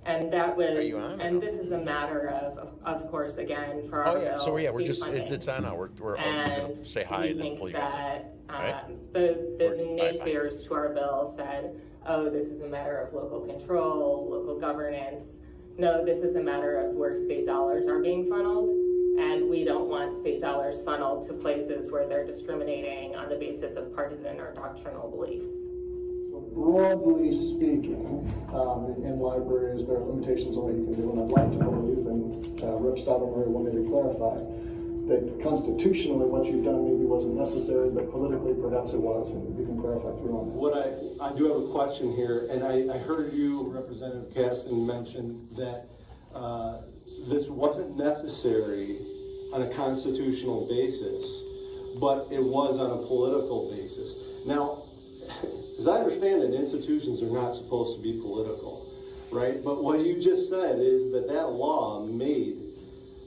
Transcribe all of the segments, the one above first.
And that was, Are you on? and this is a matter of course, again, for our bill, So yeah, we're just funding. it's on now. We're And gonna say hi and then pull we you think guys in. that the naysayers to our bill said, oh, this is a matter of local control, local governance. No, this is a matter of where state dollars are being funneled, and we don't want state dollars funneled to places where they're discriminating on the basis of partisan or doctrinal beliefs. Broadly speaking, in libraries, there are limitations on what you can do, and I'd like to believe, and Rep. Staubemurray wanted to clarify, that constitutionally what you've done maybe wasn't necessary, but politically perhaps it was, and you can clarify through on that. What I do have a question here, and I heard you, Representative Caston, mention that this wasn't necessary on a constitutional basis, but it was on a political basis. Now, as I understand it, institutions are not supposed to be political, right? But what you just said is that law made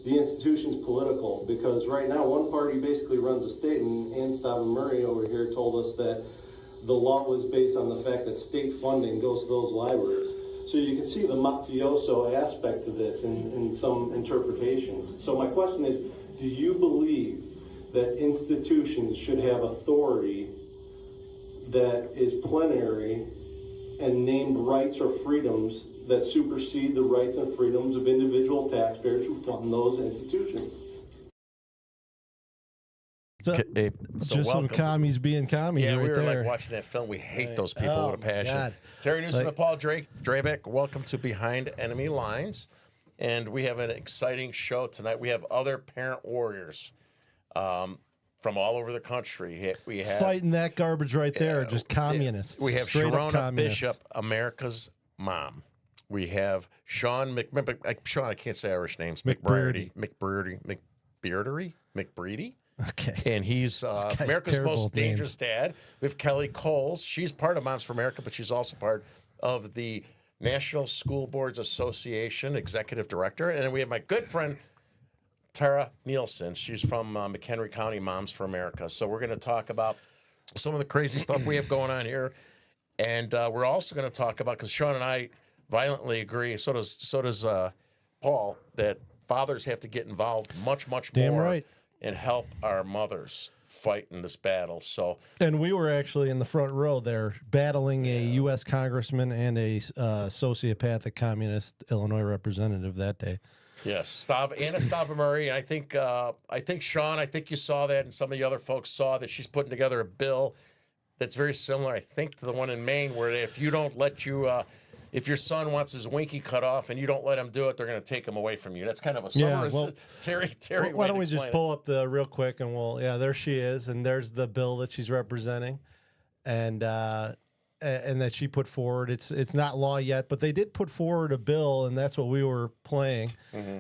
the institutions political, because right now one party basically runs a state, and Ann Staubemurray over here told us that the law was based on the fact that state funding goes to those libraries. So you can see the mafioso aspect to this in some interpretations. So my question is, do you believe that institutions should have authority that is plenary and named rights or freedoms that supersede the rights and freedoms of individual taxpayers who fund those institutions? So just some commies being commies. Yeah, right we were there. like watching that film. We hate those people with a passion. God. Terry Newsom and Paul Drabeck, welcome to Behind Enemy Lines. And we have an exciting show tonight. We have other parent warriors from all over the country. We have fighting that garbage right there, just communists. We have Sherrona Bishop, America's mom. We have Shawn Shawn, I can't say Irish names. McBreairty. Okay. And he's America's most dangerous dad. We have Kelly Kohls. She's part of Moms for America, but she's also part of the National School Boards Association executive director. And then we have my good friend, Tara Neilsen. She's from McHenry County Moms for America. So we're going to talk about some of the crazy stuff we have going on here. And we're also going to talk about, because Shawn and I violently agree, so does Paul, that fathers have to get involved much more. Damn right. And help our mothers fight in this battle. So, and we were actually in the front row there battling a U.S. congressman and a sociopathic communist Illinois representative that day. Yes, Anna Staubemurray. I think Shawn, I think you saw that, and some of the other folks saw that she's putting together a bill that's very similar, I think, to the one in Maine, where if you don't let if your son wants his winky cut off and you don't let him do it, they're going to take him away from you. That's kind of a summary. Well, Terry. Why don't we just pull up real quick, and there she is, and there's the bill that she's representing, and that she put forward. It's not law yet, but they did put forward a bill, and that's what we were playing.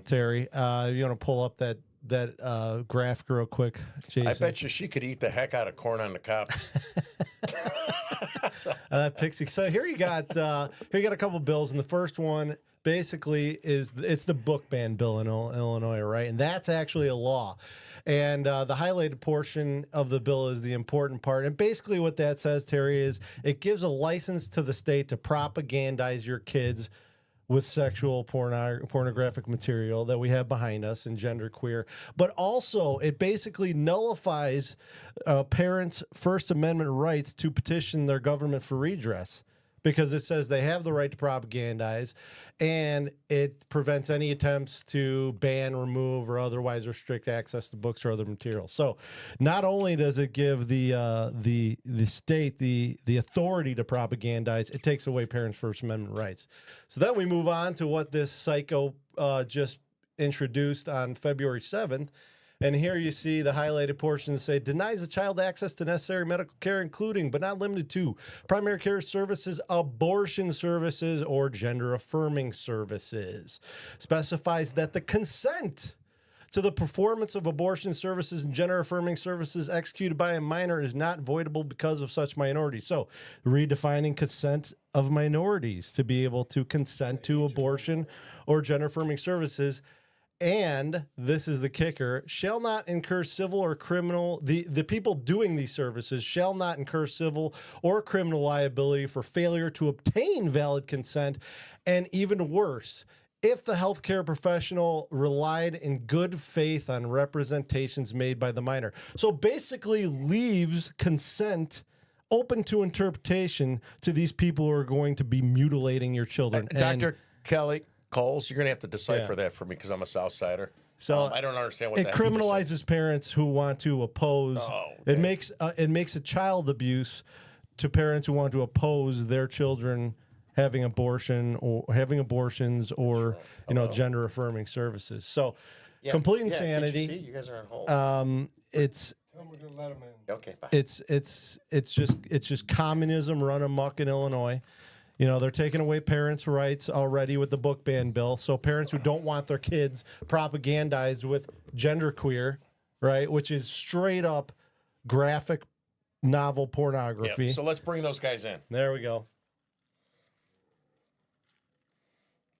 Terry, you want to pull up that graphic real quick, Jason? I bet you she could eat the heck out of corn on the cob. That pixie. So here you got a couple bills, and the first one basically it's the book ban bill in Illinois, right? And that's actually a law. And the highlighted portion of the bill is the important part. And basically what that says, Terry, is it gives a license to the state to propagandize your kids with sexual pornographic material that we have behind us and genderqueer. But also, it basically nullifies parents' First Amendment rights to petition their government for redress, because it says they have the right to propagandize, and it prevents any attempts to ban, remove, or otherwise restrict access to books or other materials. So not only does it give the state the authority to propagandize, it takes away parents' First Amendment rights. So then we move on to what this psycho just introduced on February 7th. And here you see the highlighted portions say, denies a child access to necessary medical care, including, but not limited to, primary care services, abortion services, or gender-affirming services. Specifies that the consent to the performance of abortion services and gender-affirming services executed by a minor is not voidable because of such minority. So, redefining consent of minorities to be able to consent to abortion or gender-affirming services. and this is the kicker, shall not incur civil or criminal, the people doing these services shall not incur civil or criminal liability for failure to obtain valid consent, and even worse, if the healthcare professional relied in good faith on representations made by the minor. So basically leaves consent open to interpretation to these people who are going to be mutilating your children. Dr. Kelly Kohls, you're going to have to decipher that for me because I'm a South Sider. So I don't understand what it that criminalizes parents who want to oppose. Oh, okay. It makes a child abuse to parents who want to oppose their children having abortion or having abortions or gender affirming services. So complete insanity. You, you guys are on hold. It's Okay, bye. it's just communism run amok in Illinois. You know, they're taking away parents' rights already with the book ban bill. So parents who don't want their kids propagandized with genderqueer, right, which is straight up graphic novel pornography. Yep. So let's bring those guys in. There we go.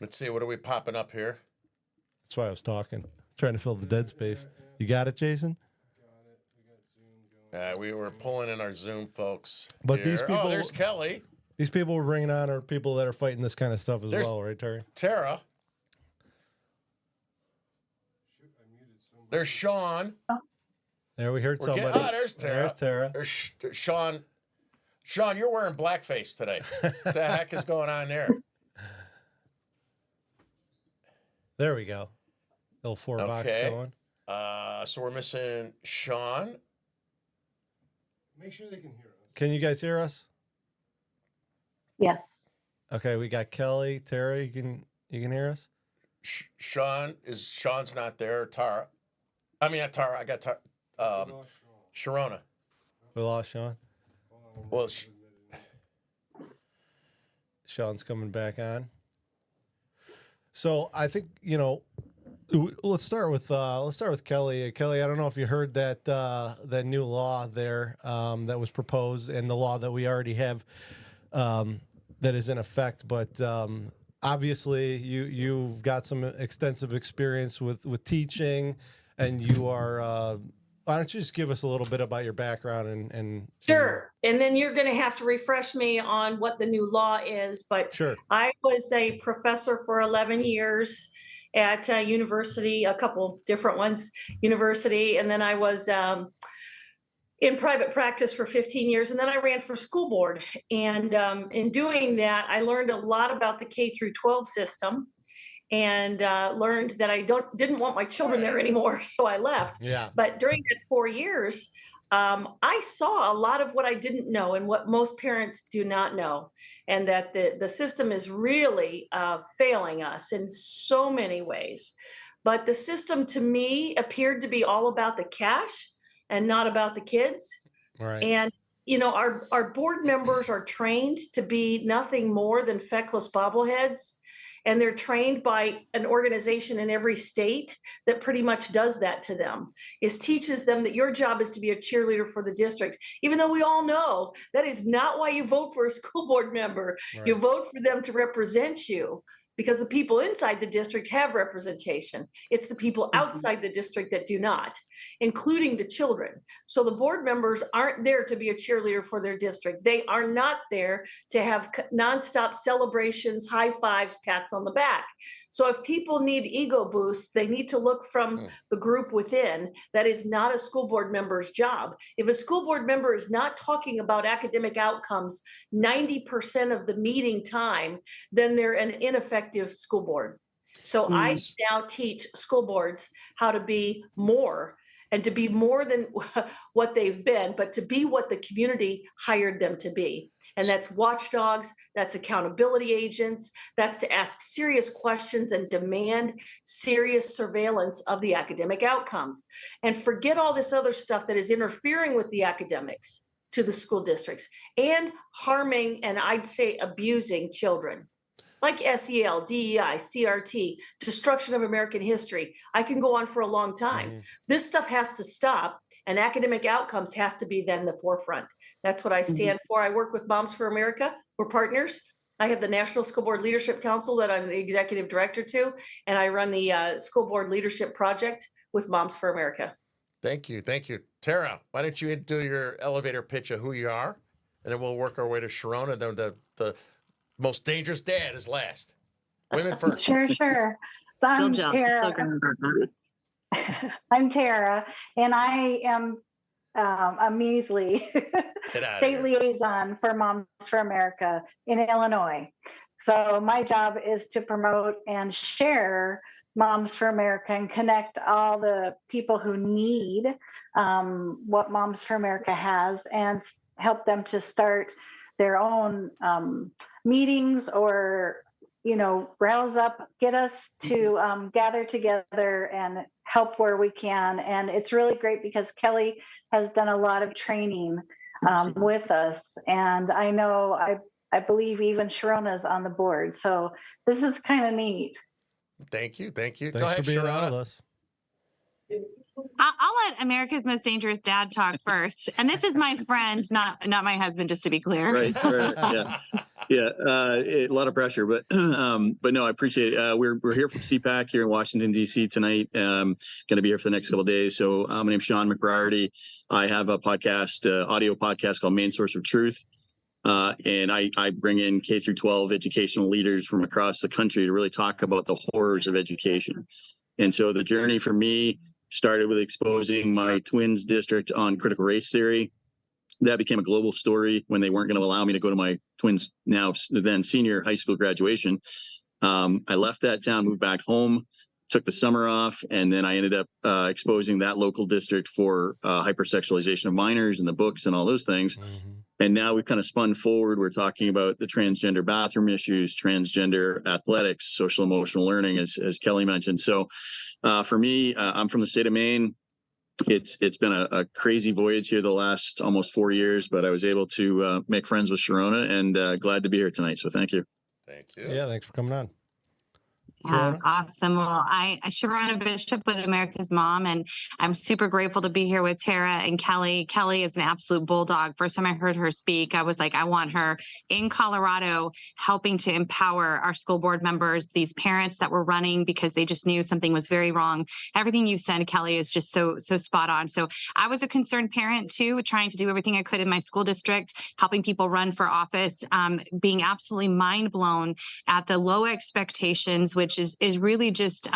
Let's see, what are we popping up here? That's why I was talking, trying to fill the dead space. You got it, Jason? We were pulling in our Zoom folks. But here. these people- Oh, there's Kelly. These people we're bringing on are people that are fighting this kind of stuff as well, right, Terry? Tara. There's Shawn. There, we heard somebody. There's Tara. There's Tara. There's Shawn. Shawn, you're wearing blackface today. What the heck is going on there? There we go. Little 4-box going. So we're missing Shawn. Make sure they can hear us. Can you guys hear us? Yes. Okay, we got Kelly, Tara. You can hear us? Shawn's not there. Tara. I mean, not Tara. I got Sherrona. We lost Shawn. Well, Shawn's coming back on. So I think let's start with Kelly. Kelly, I don't know if you heard that new law there that was proposed and the law that we already have that is in effect. But obviously, you've got some extensive experience with teaching, and you are. Why don't you just give us a little bit about your background and Sure. And then you're going to have to refresh me on what the new law is. But Sure. I was a professor for 11 years at university, a couple different ones, university. And then I was in private practice for 15 years. And then I ran for school board. And in doing that, I learned a lot about the K through 12 system. And learned that I didn't want my children there anymore, so I left. Yeah. But during that 4 years, I saw a lot of what I didn't know and what most parents do not know, and that the system is really failing us in so many ways. But the system, to me, appeared to be all about the cash and not about the kids. Right. And our board members are trained to be nothing more than feckless bobbleheads. And they're trained by an organization in every state that pretty much does that to them, teaches them that your job is to be a cheerleader for the district, even though we all know that is not why you vote for a school board member. Right. You vote for them to represent you because the people inside the district have representation. It's the people outside the district that do not, including the children. So the board members aren't there to be a cheerleader for their district. They are not there to have nonstop celebrations, high fives, pats on the back. So if people need ego boosts, they need to look from the group within. That is not a school board member's job. If a school board member is not talking about academic outcomes 90% of the meeting time, then they're an ineffective school board. So I now teach school boards how to be more, and to be more than what they've been, but to be what the community hired them to be. And that's watchdogs, that's accountability agents, that's to ask serious questions and demand serious surveillance of the academic outcomes. And forget all this other stuff that is interfering with the academics to the school districts and harming, and I'd say abusing children. Like SEL, DEI, CRT, destruction of American history. I can go on for a long time. This stuff has to stop, and academic outcomes has to be then the forefront. That's what I stand for. I work with Moms for America. We're partners. I have the National School Board Leadership Council that I'm the executive director to, and I run the School Board Leadership Project with Moms for America. Thank you. Thank you. Tara, why don't you do your elevator pitch of who you are, and then we'll work our way to Sherrona. Then the most dangerous dad is last. Women first. Sure. So I'm Tara. I'm Tara, and I am a measly state liaison for Moms for America in Illinois. So my job is to promote and share Moms for America and connect all the people who need what Moms for America has and help them to start their own meetings or, rouse up, get us to gather together and help where we can. And it's really great because Kelly has done a lot of training with us. And I know, I believe even Sherrona's on the board. So this is kind of neat. Thank you. Thanks Go ahead, for being Sherrona. on with us. I'll let America's Most Dangerous Dad talk first. And this is my friend, not my husband, just to be clear. Right. Yeah. A lot of pressure, but no, I appreciate it. We're here from CPAC here in Washington, D.C. tonight. Going to be here for the next couple of days. So my name's Shawn McBreairty. I have a podcast, audio podcast called Maine Source of Truth. And I bring in K through 12 educational leaders from across the country to really talk about the horrors of education. And so the journey for me started with exposing my twins district on critical race theory. That became a global story when they weren't going to allow me to go to my twins' then senior high school graduation. I left that town, moved back home, took the summer off, and then I ended up exposing that local district for hypersexualization of minors and the books and all those things. Mm-hmm. And now we've kind of spun forward. We're talking about the transgender bathroom issues, transgender athletics, social emotional learning, as Kelly mentioned. So for me, I'm from the state of Maine. It's been a crazy voyage here the last almost 4 years, but I was able to make friends with Sherrona, and glad to be here tonight. So thank you. Thank you. Yeah, thanks for coming on. Awesome. Well, I'm Sherrona Bishop with America's Mom, and I'm super grateful to be here with Tara and Kelly. Kelly is an absolute bulldog. First time I heard her speak, I was like, I want her in Colorado helping to empower our school board members, these parents that were running because they just knew something was very wrong. Everything you said, Kelly, is just so spot on. So I was a concerned parent too, trying to do everything I could in my school district, helping people run for office, being absolutely mind blown at the low expectations, which is really just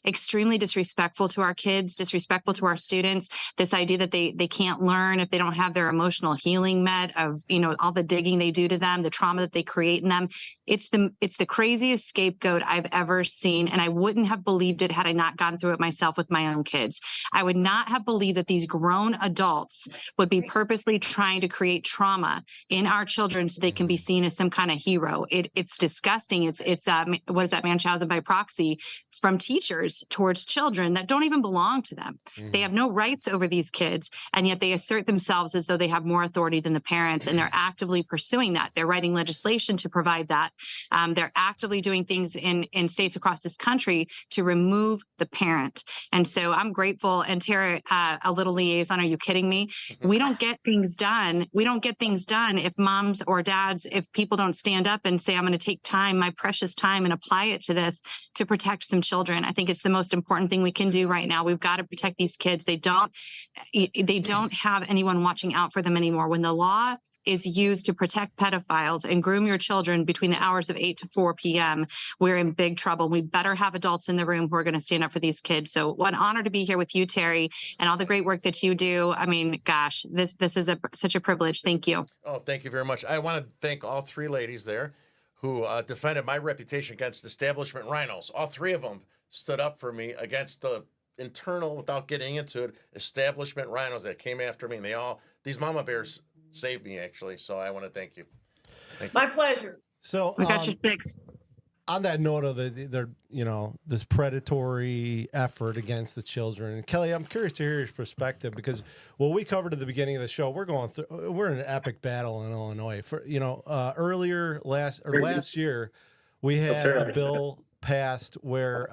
extremely disrespectful to our kids, disrespectful to our students. This idea that they can't learn if they don't have their emotional healing met, of all the digging they do to them, the trauma that they create in them. It's the craziest scapegoat I've ever seen, and I wouldn't have believed it had I not gone through it myself with my own kids. I would not have believed that these grown adults would be purposely trying to create trauma in our children so they can be seen as some kind of hero. It's disgusting. It's what is that, Munchausen by proxy from teachers towards children that don't even belong to them. Mm-hmm. They have no rights over these kids, and yet they assert themselves as though they have more authority than the parents, and they're actively pursuing that. They're writing legislation to provide that. They're actively doing things in states across this country to remove the parent. And so I'm grateful. And Tara, a little liaison, are you kidding me? We don't get things done. We don't get things done if moms or dads, if people don't stand up and say, I'm going to take time, my precious time, and apply it to this to protect some children. I think it's the most important thing we can do right now. We've got to protect these kids. They don't have anyone watching out for them anymore. When the law is used to protect pedophiles and groom your children between the hours of 8 to 4 p.m., we're in big trouble. We better have adults in the room who are going to stand up for these kids. So what an honor to be here with you, Terry, and all the great work that you do. I mean, gosh, this is such a privilege. Thank you. Oh, thank you very much. I want to thank all three ladies there who defended my reputation against establishment rhinos. All three of them stood up for me against the internal, without getting into it, establishment rhinos that came after me. And these mama bears saved me, actually. So I want to thank you. My pleasure. So we got you fixed. On that note of this predatory effort against the children, and Kelly, I'm curious to hear your perspective, because what we covered at the beginning of the show, we're in an epic battle in Illinois. For last year, we had a bill passed where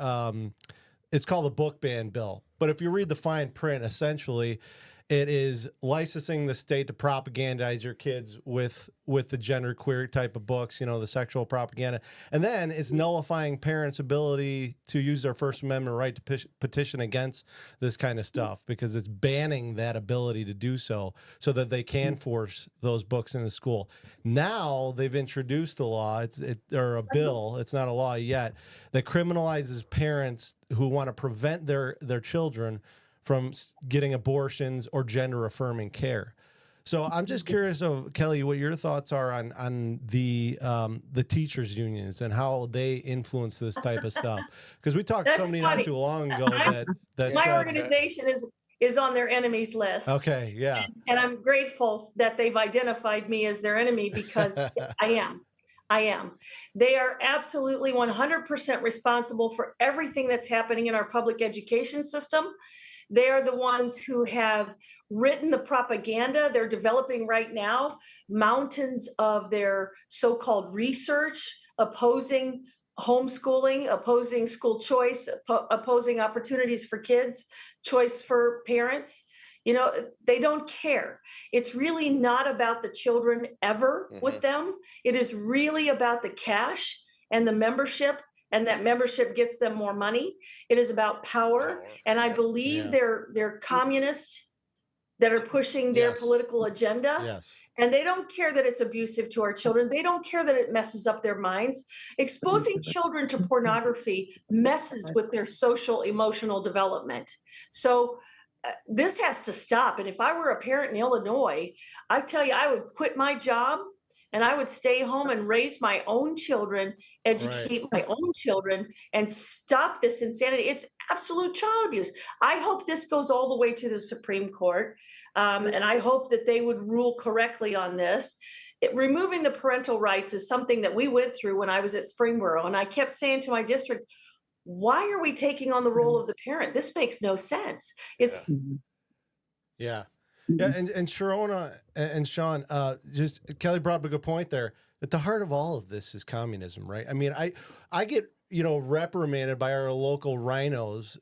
it's called the book ban bill. But if you read the fine print, essentially, It is licensing the state to propagandize your kids with the genderqueer type of books, you know, the sexual propaganda. And then it's nullifying parents' ability to use their First Amendment right to petition against this kind of stuff, because it's banning that ability to do so that they can force those books in the school. Now they've introduced the law, or a bill, it's not a law yet, that criminalizes parents who want to prevent their children from getting abortions or gender affirming care. So I'm just curious of Kelly, what your thoughts are on the teachers unions and how they influence this type of stuff. Because we talked to somebody not too long ago that my said, organization is on their enemies list. Okay, yeah. And I'm grateful that they've identified me as their enemy, because I am. They are absolutely 100% responsible for everything that's happening in our public education system. They are the ones who have written the propaganda. They're developing right now mountains of their so-called research opposing homeschooling, opposing school choice, opposing opportunities for kids, choice for parents. You know, they don't care. It's really not about the children ever with them. It is really about the cash and the membership, and that membership gets them more money. It is about power. And I believe they're communists that are pushing their political agenda. Yes. And they don't care that it's abusive to our children. They don't care that it messes up their minds. Exposing children to pornography messes with their social, emotional development. So this has to stop. And if I were a parent in Illinois, I tell you, I would quit my job and I would stay home and raise my own children, educate my own children, and stop this insanity. It's absolute child abuse. I hope this goes all the way to the Supreme Court. And I hope that they would rule correctly on this. Removing the parental rights is something that we went through when I was at Springboro. And I kept saying to my district, why are we taking on the role of the parent? This makes no sense. It's Yeah, and Sherrona and Shawn, just Kelly brought up a good point there. At the heart of all of this is communism, right? I mean, I get reprimanded by our local rhinos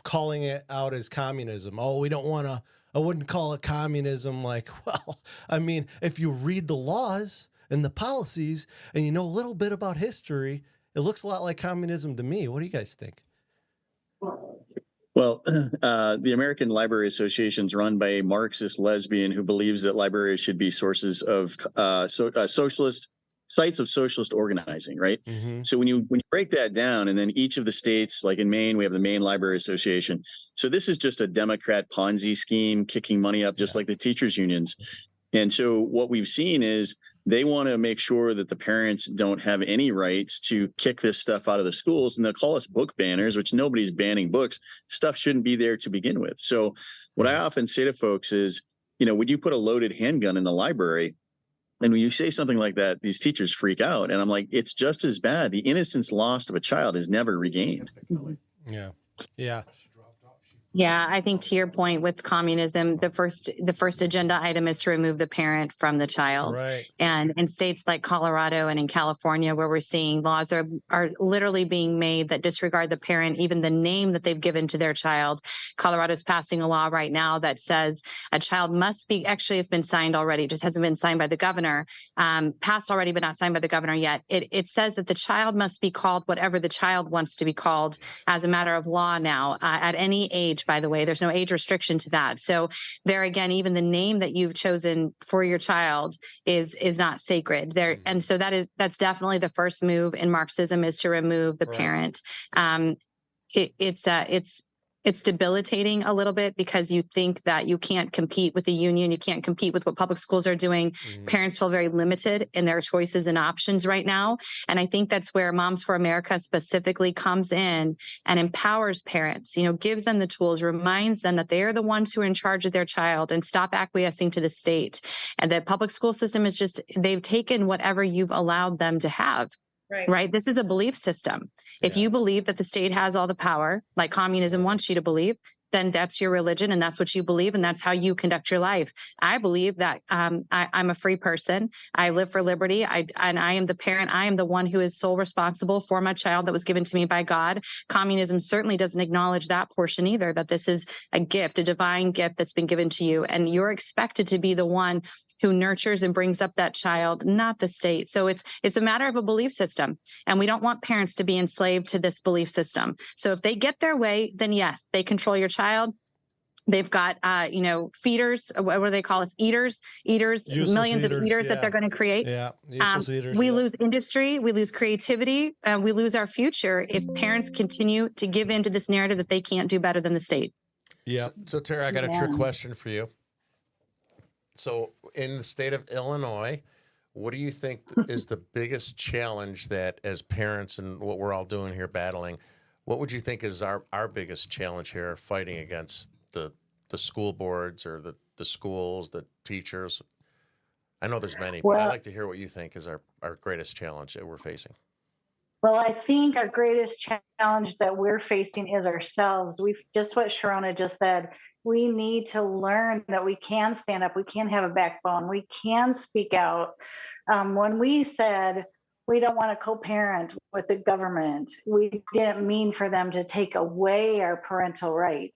calling it out as communism. Oh, we don't want to. I wouldn't call it communism. Like, well, I mean, if you read the laws and the policies and you know a little bit about history, it looks a lot like communism to me. What do you guys think? Well, the American Library Association is run by a Marxist lesbian who believes that libraries should be sources of socialist sites of socialist organizing, right? Mm-hmm. So when you break that down, and then each of the states, like in Maine, we have the Maine Library Association. So this is just a Democrat Ponzi scheme, kicking money up, just like the teachers unions. And so what we've seen is they want to make sure that the parents don't have any rights to kick this stuff out of the schools, and they'll call us book banners, which nobody's banning books. Stuff shouldn't be there to begin with. So what I often say to folks is, would you put a loaded handgun in the library? And when you say something like that, these teachers freak out. And I'm like, it's just as bad. The innocence lost of a child is never regained. Yeah. Yeah. Yeah, I think to your point with communism, the first agenda item is to remove the parent from the child. Right. And in states like Colorado and in California, where we're seeing laws are literally being made that disregard the parent, even the name that they've given to their child. Colorado's passing a law right now that says a child must be, actually it's been signed already, just hasn't been signed by the governor, passed already, but not signed by the governor yet. It says that the child must be called whatever the child wants to be called as a matter of law now, at any age. By the way, there's no age restriction to that. So there again, even the name that you've chosen for your child is not sacred there. And so that's definitely the first move in Marxism, is to remove the parent. It's debilitating a little bit, because you think that you can't compete with the union. You can't compete with what public schools are doing. Parents feel very limited in their choices and options right now. And I think that's where Moms for America specifically comes in and empowers parents, gives them the tools, reminds them that they are the ones who are in charge of their child, and stop acquiescing to the state. And the public school system is they've taken whatever you've allowed them to have. Right. This is a belief system. If you believe that the state has all the power, like communism wants you to believe, then that's your religion and that's what you believe and that's how you conduct your life. I believe that I'm a free person. I live for liberty. And I am the parent. I am the one who is sole responsible for my child that was given to me by God. Communism certainly doesn't acknowledge that portion either, that this is a gift, a divine gift that's been given to you. And you're expected to be the one who nurtures and brings up that child, not the state. So it's a matter of a belief system. And we don't want parents to be enslaved to this belief system. So if they get their way, then yes, they control your child. They've got, feeders. What do they call us? Eaters, Useless millions eaters, of eaters that they're going to create. Yeah, useless eaters. We lose industry, we lose creativity, and we lose our future if parents continue to give into this narrative that they can't do better than the state. Yeah. So Tara, I got a trick question for you. So in the state of Illinois, what do you think is the biggest challenge that as parents and what we're all doing here battling, what would you think is our biggest challenge here fighting against the school boards or the schools, the teachers? I know there's many, but I'd like to hear what you think is our greatest challenge that we're facing. Well, I think our greatest challenge that we're facing is ourselves. We've just what Sherrona just said. We need to learn that we can stand up. We can have a backbone. We can speak out. When we said we don't want to co-parent with the government, we didn't mean for them to take away our parental rights,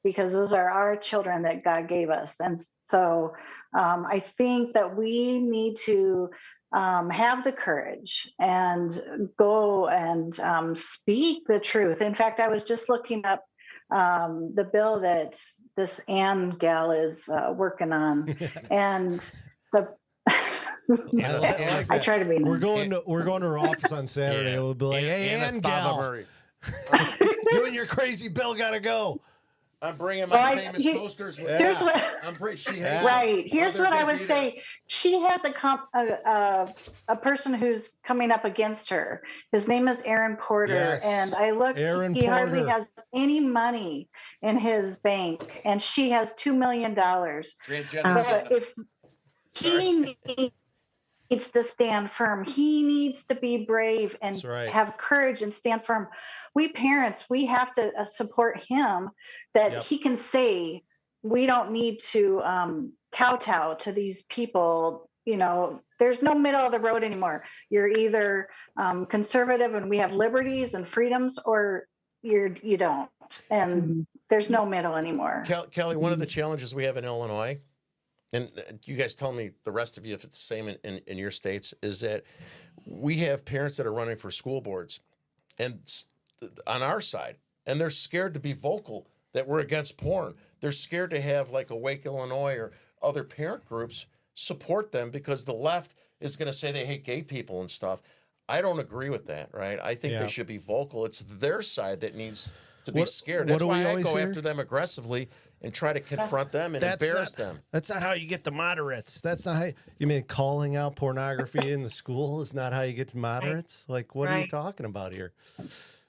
because those are our children that God gave us. And so I think that we need to have the courage and go and speak the truth. In fact, I was just looking up the bill that this Ann gal is working on, and the I try to be. We're going to her office on Saturday. Yeah. We'll be like, "Hey, Ann gal, you and your crazy bill gotta go." I'm bringing my famous posters with here's me. what, she hates right. Here's what I would there. say. She has a person who's coming up against her. His name is Aaron Porter. Yes. And I looked, he hardly has any money in his bank. And she has $2 million. But if he needs to stand firm, he needs to be brave and have courage and stand firm. We parents, we have to support him that he can say, we don't need to kowtow to these people. You know, there's no middle of the road anymore. You're either conservative and we have liberties and freedoms, or you don't. And there's no middle anymore. Kelly, one of the challenges we have in Illinois, and you guys tell me, the rest of you, if it's the same in your states, is that we have parents that are running for school boards and on our side, and they're scared to be vocal that we're against porn. They're scared to have like Awake Illinois or other parent groups support them because the left is going to say they hate gay people and stuff. I don't agree with that, right? I think they should be vocal. It's their side that needs to be scared. That's why I go after them aggressively and try to confront them and embarrass them. That's not how you get the moderates. That's not how you mean calling out pornography in the school is not how you get to moderates? Like, what are you talking about here?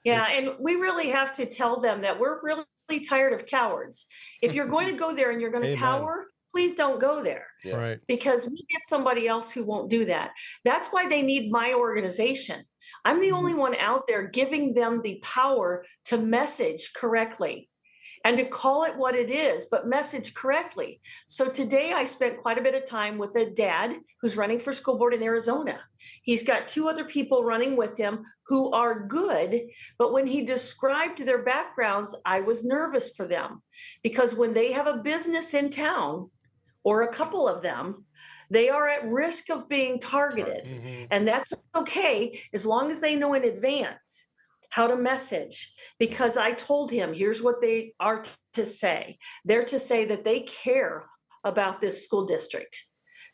Yeah, and we really have to tell them that we're really tired of cowards. If you're going to go there and you're going to cower, please don't go there. Yeah. Right. Because we get somebody else who won't do that. That's why they need my organization. I'm the only one out there giving them the power to message correctly and to call it what it is, but message correctly. So today I spent quite a bit of time with a dad who's running for school board in Arizona. He's got 2 other people running with him who are good, but when he described their backgrounds, I was nervous for them, because when they have a business in town, or a couple of them, they are at risk of being targeted. And that's okay, as long as they know in advance how to message. Because I told him, here's what they are to say. They're to say that they care about this school district,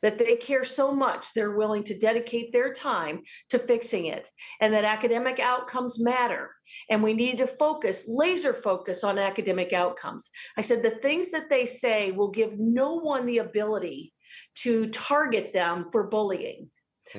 that they care so much they're willing to dedicate their time to fixing it, and that academic outcomes matter. And we need to focus, laser focus on academic outcomes. I said the things that they say will give no one the ability to target them for bullying.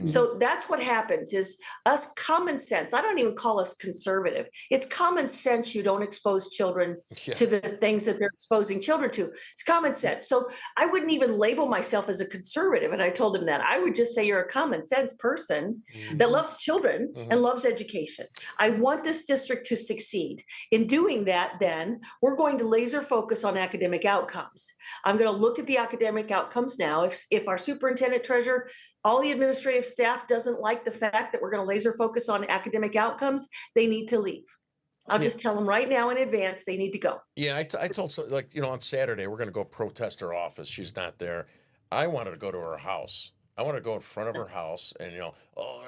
So that's what happens is us common sense. I don't even call us conservative. It's common sense. You don't expose children to the things that they're exposing children to. It's common sense. So I wouldn't even label myself as a conservative. And I told him that. I would just say you're a common sense person that loves children and loves education. I want this district to succeed. In doing that, then we're going to laser focus on academic outcomes. I'm going to look at the academic outcomes now. If our superintendent treasurer, all the administrative staff doesn't like the fact that we're going to laser focus on academic outcomes, they need to leave. I'll just tell them right now in advance, they need to go. Yeah, I told, on Saturday, we're going to go protest her office. She's not there. I wanted to go to her house. I want to go in front of her house and,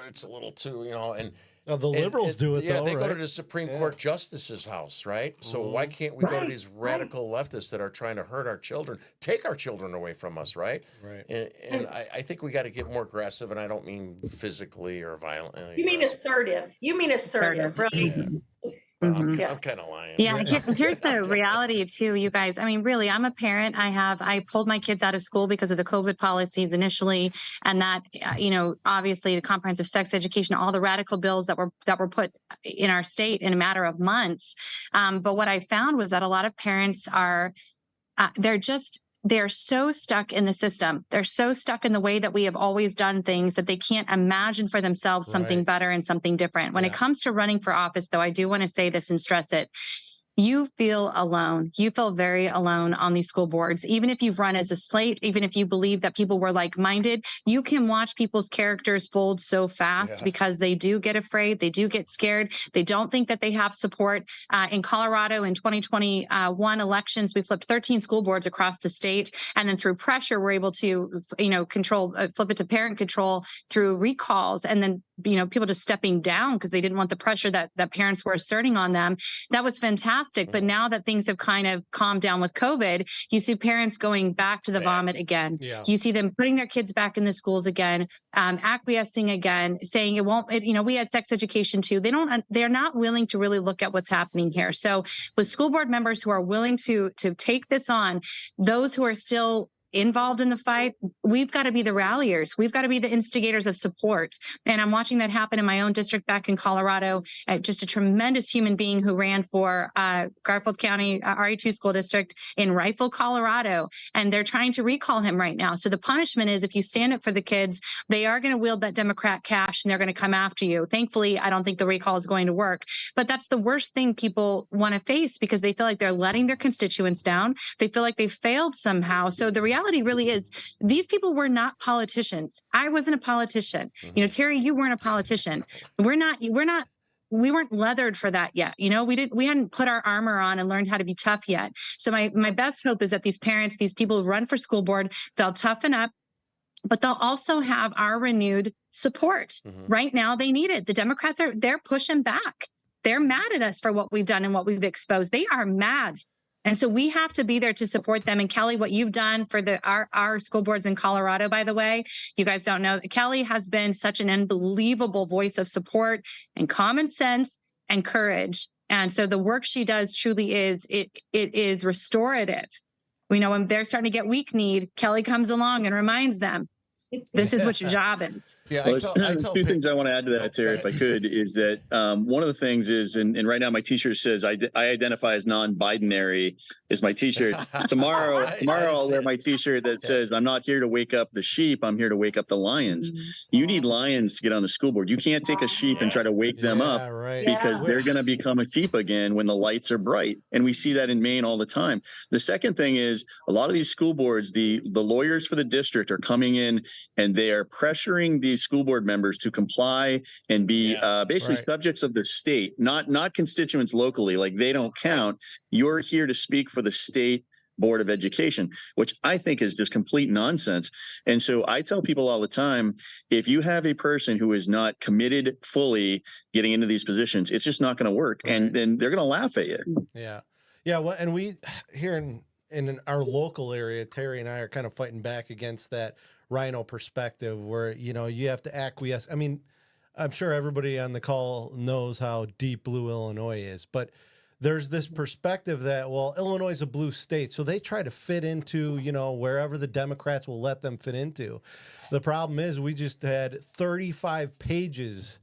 it's a little too, and the liberals do it, yeah, though, they right? go to the Supreme Court Justice's house, right? So why can't we go to these radical leftists that are trying to hurt our children, take our children away from us, right? Right. And I think we got to get more aggressive, and I don't mean physically or violently. You mean assertive. You mean assertive, right? Yeah. Well, I'm kind of lying. Yeah, here's the reality too, you guys. I mean, really, I'm a parent. I pulled my kids out of school because of the COVID policies initially, and that, obviously the comprehensive sex education, all the radical bills that were put in our state in a matter of months. But what I found was that a lot of parents are, they're so stuck in the system. They're so stuck in the way that we have always done things that they can't imagine for themselves something better and something different. When it comes to running for office, though, I do want to say this and stress it. You feel alone. You feel very alone on these school boards. Even if you've run as a slate, even if you believe that people were like-minded, you can watch people's characters fold so fast because they do get afraid. They do get scared. They don't think that they have support. In Colorado in 2021 elections, we flipped 13 school boards across the state. And then through pressure, we're able to, flip it to parent control through recalls. And then, people just stepping down because they didn't want the pressure that parents were asserting on them. That was fantastic. But now that things have kind of calmed down with COVID, you see parents going back to the vomit again. Yeah. You see them putting their kids back in the schools again, acquiescing again, saying we had sex education too. They're not willing to really look at what's happening here. So with school board members who are willing to take this on, those who are still involved in the fight, we've got to be the ralliers. We've got to be the instigators of support. And I'm watching that happen in my own district back in Colorado. Just a tremendous human being who ran for Garfield County RE2 school district in Rifle, Colorado. And they're trying to recall him right now. So the punishment is if you stand up for the kids, they are going to wield that Democrat cash and they're going to come after you. Thankfully, I don't think the recall is going to work. But that's the worst thing people want to face because they feel like they're letting their constituents down. They feel like they failed somehow. So the reality really is these people were not politicians. I wasn't a politician. Terry, you weren't a politician. We weren't leathered for that yet. We hadn't put our armor on and learned how to be tough yet. So my best hope is that these parents, these people who run for school board, they'll toughen up, but they'll also have our renewed support. Right now they need it. The Democrats they're pushing back. They're mad at us for what we've done and what we've exposed. They are mad. And so we have to be there to support them. And Kelly, what you've done for our school boards in Colorado, by the way, you guys don't know, Kelly has been such an unbelievable voice of support and common sense and courage. And so the work she does truly it is restorative. When they're starting to get weak-kneed, Kelly comes along and reminds them, this is what your job is. Yeah, well, there's two things I want to add to that, Terry, if I could, is that one of the things is, and right now my T-shirt says I identify as non-binary is my T-shirt. Tomorrow I'll wear my T-shirt that says I'm not here to wake up the sheep, I'm here to wake up the lions. You need lions to get on the school board. You can't take a sheep and try to wake them up because they're going to become a sheep again when the lights are bright. And we see that in Maine all the time. The second thing is a lot of these school boards, the lawyers for the district are coming in and they are pressuring these school board members to comply and be basically subjects of the state, not constituents locally. Like they don't count. You're here to speak for the state Board of Education, which I think is just complete nonsense. And so I tell people all the time, if you have a person who is not committed fully getting into these positions, it's just not going to work. And then they're going to laugh at you. Yeah. Yeah. Well, and we here in our local area, Terry and I are kind of fighting back against that rhino perspective where, you have to acquiesce. I mean, I'm sure everybody on the call knows how deep blue Illinois is, but there's this perspective that, well, Illinois is a blue state, so they try to fit into, you know, wherever the Democrats will let them fit into. The problem is we just had 35 pages,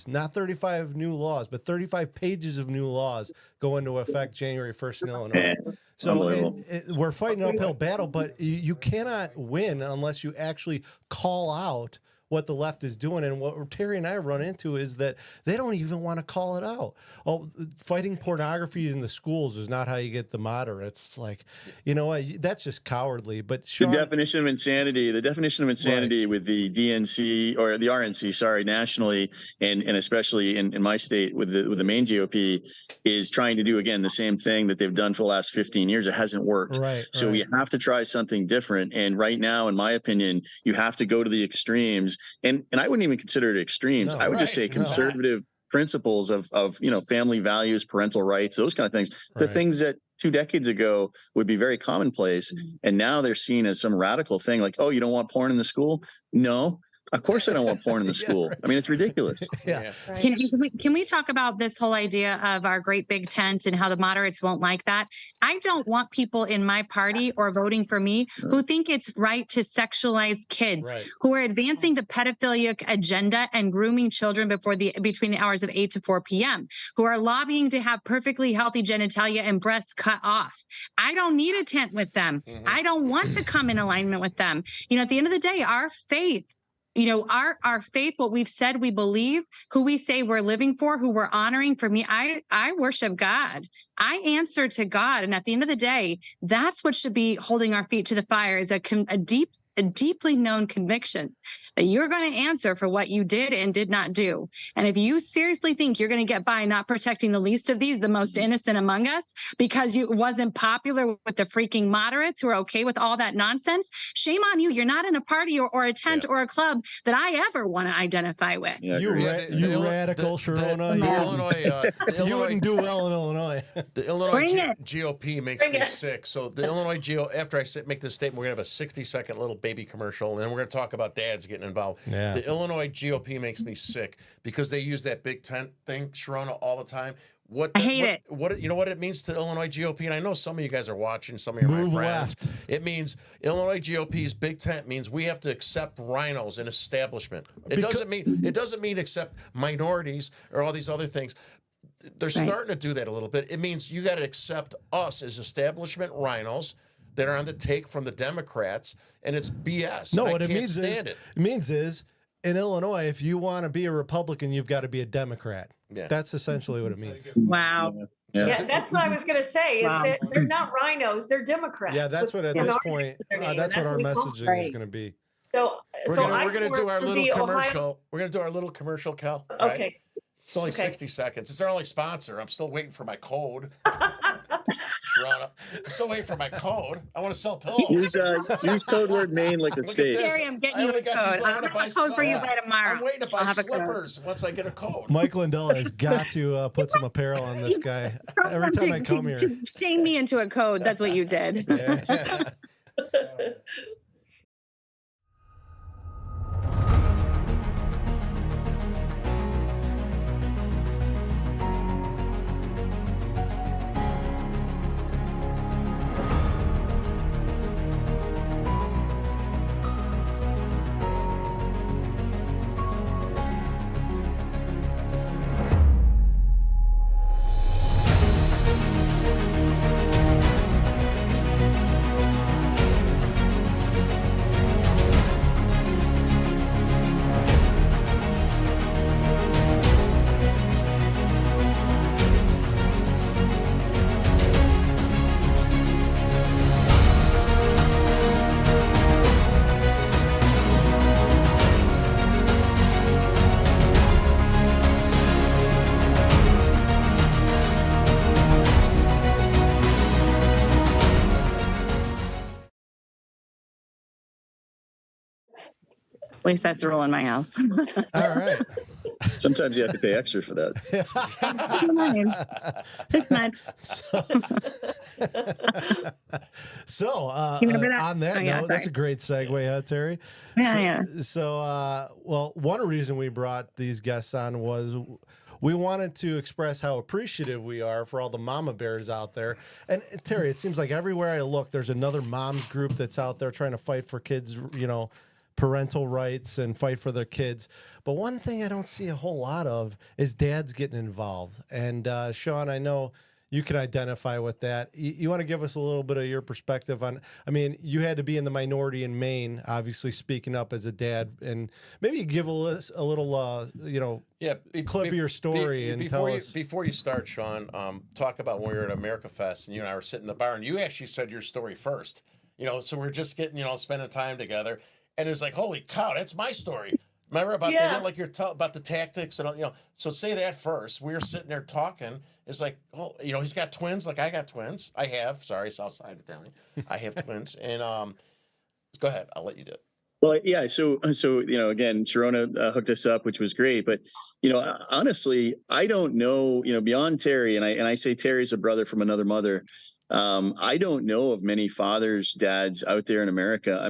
not 35 new laws, but 35 pages of new laws go into effect January 1st in Illinois. So we're fighting an uphill battle, but you cannot win unless you actually call out what the left is doing. And what Terry and I run into is that they don't even want to call it out. Oh, fighting pornography in the schools is not how you get the moderates. It's like, you know what, that's just cowardly. But Shawn, the definition of insanity right. With the DNC or the RNC, sorry, nationally, and especially in my state with the Maine GOP, is trying to do, again, the same thing that they've done for the last 15 years. It hasn't worked. Right. So we have to try something different. And right now, in my opinion, you have to go to the extremes. And I wouldn't even consider it extremes. No, I would just say conservative principles of, you know, family values, parental rights, those kind of things. The things that 2 decades ago would be very commonplace. And now they're seen as some radical thing like, oh, you don't want porn in the school? No. Of course I don't want porn in the school. Right. I mean, it's ridiculous. Yeah. Right. Can we talk about this whole idea of our great big tent and how the moderates won't like that? I don't want people in my party or voting for me who think it's right to sexualize kids, who are advancing the pedophilic agenda and grooming children between the hours of 8 to 4 p.m., who are lobbying to have perfectly healthy genitalia and breasts cut off. I don't need a tent with them. I don't want to come in alignment with them. You know, at the end of the day, our faith, you know, our faith, what we've said we believe, who we say we're living for, who we're honoring. For me, I worship God. I answer to God. And at the end of the day, that's what should be holding our feet to the fire, is a deeply known conviction that you're going to answer for what you did and did not do. And if you seriously think you're going to get by not protecting the least of these, the most innocent among us, because it wasn't popular with the freaking moderates who are okay with all that nonsense, shame on you. You're not in a party or a tent or a club that I ever want to identify with. Yeah, you radical, Sherrona. You wouldn't do well in Illinois. The Illinois GOP makes me sick. So the Illinois GOP, after I make this statement, we're going to have a 60-second little baby commercial, and then we're going to talk about dads getting involved. Yeah. The Illinois GOP makes me sick because they use that big tent thing, Sherrona, all the time. I hate it. What you know what it means to the Illinois GOP? And I know some of you guys are watching, some of you are my friends. Left. It means Illinois GOP's big tent means we have to accept rhinos in establishment. It doesn't mean accept minorities or all these other things. They're starting to do that a little bit. It means you got to accept us as establishment rhinos that are on the take from the Democrats, and it's BS. No, what it means is in Illinois, if you want to be a Republican, you've got to be a Democrat. Yeah. That's essentially what it means. Wow. Yeah, that's what I was going to say, is that they're not rhinos, they're Democrats. Yeah, that's what at this point, that's what our messaging is going to be. So we're going to do our little commercial. We're going to do our little commercial, Cal. Okay. Right? It's only 60 seconds. It's our only sponsor. I'm still waiting for my code. Sherrona, I'm still waiting for my code. I want to sell pillows. Use code word Maine like the state. Gary, I'm getting you a code. I'll have a code for you by tomorrow. I'm waiting to buy slippers once I get a code. Mike Lindell has got to put some apparel on this guy every time I come here. Shame me into a code. That's what you did. Yeah. At least that's the rule in my house. All right. Sometimes you have to pay extra for that. It's much. So on that note, that's a great segue, Terry. Yeah. So, well, one reason we brought these guests on was we wanted to express how appreciative we are for all the mama bears out there. And Terry, it seems like everywhere I look, there's another moms group that's out there trying to fight for kids, parental rights and fight for their kids. But one thing I don't see a whole lot of is dads getting involved. And Shawn, I know you can identify with that. You want to give us a little bit of your perspective on, you had to be in the minority in Maine, obviously speaking up as a dad, and maybe give a little clip of your story and tell us. Before you start, Shawn, talk about when we were at America Fest and you and I were sitting in the bar and you actually said your story first. So we're just getting, spending time together. And it's like, holy cow, that's my story. Remember about about the tactics and all, so say that first. We were sitting there talking. It's like, he's got twins, like I got twins. I have, Southside Italian. I have twins. And go ahead, I'll let you do it. Well, yeah. So again, Sherrona hooked us up, which was great. But honestly, I don't know. Beyond Terry, and I say Terry's a brother from another mother. I don't know of many fathers, dads out there in America.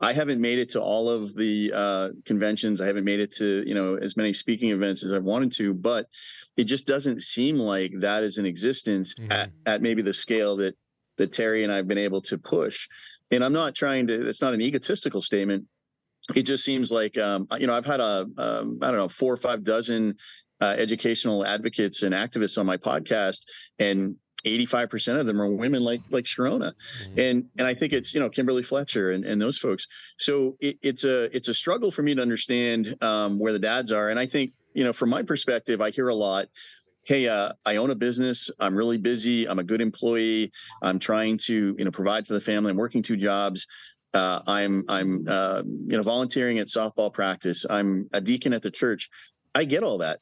I haven't made it to all of the conventions. I haven't made it to, as many speaking events as I've wanted to, but it just doesn't seem like that is in existence at maybe the scale that Terry and I've been able to push. And I'm not trying to, it's not an egotistical statement. It just seems like, I've had 4 or 5 dozen educational advocates and activists on my podcast, and 85% of them are women like Sherrona. And I think it's, Kimberly Fletcher and those folks. So it's a struggle for me to understand where the dads are. And I think, from my perspective, I hear a lot, hey, I own a business. I'm really busy. I'm a good employee. I'm trying to, provide for the family. I'm working 2 jobs. I'm volunteering at softball practice. I'm a deacon at the church. I get all that.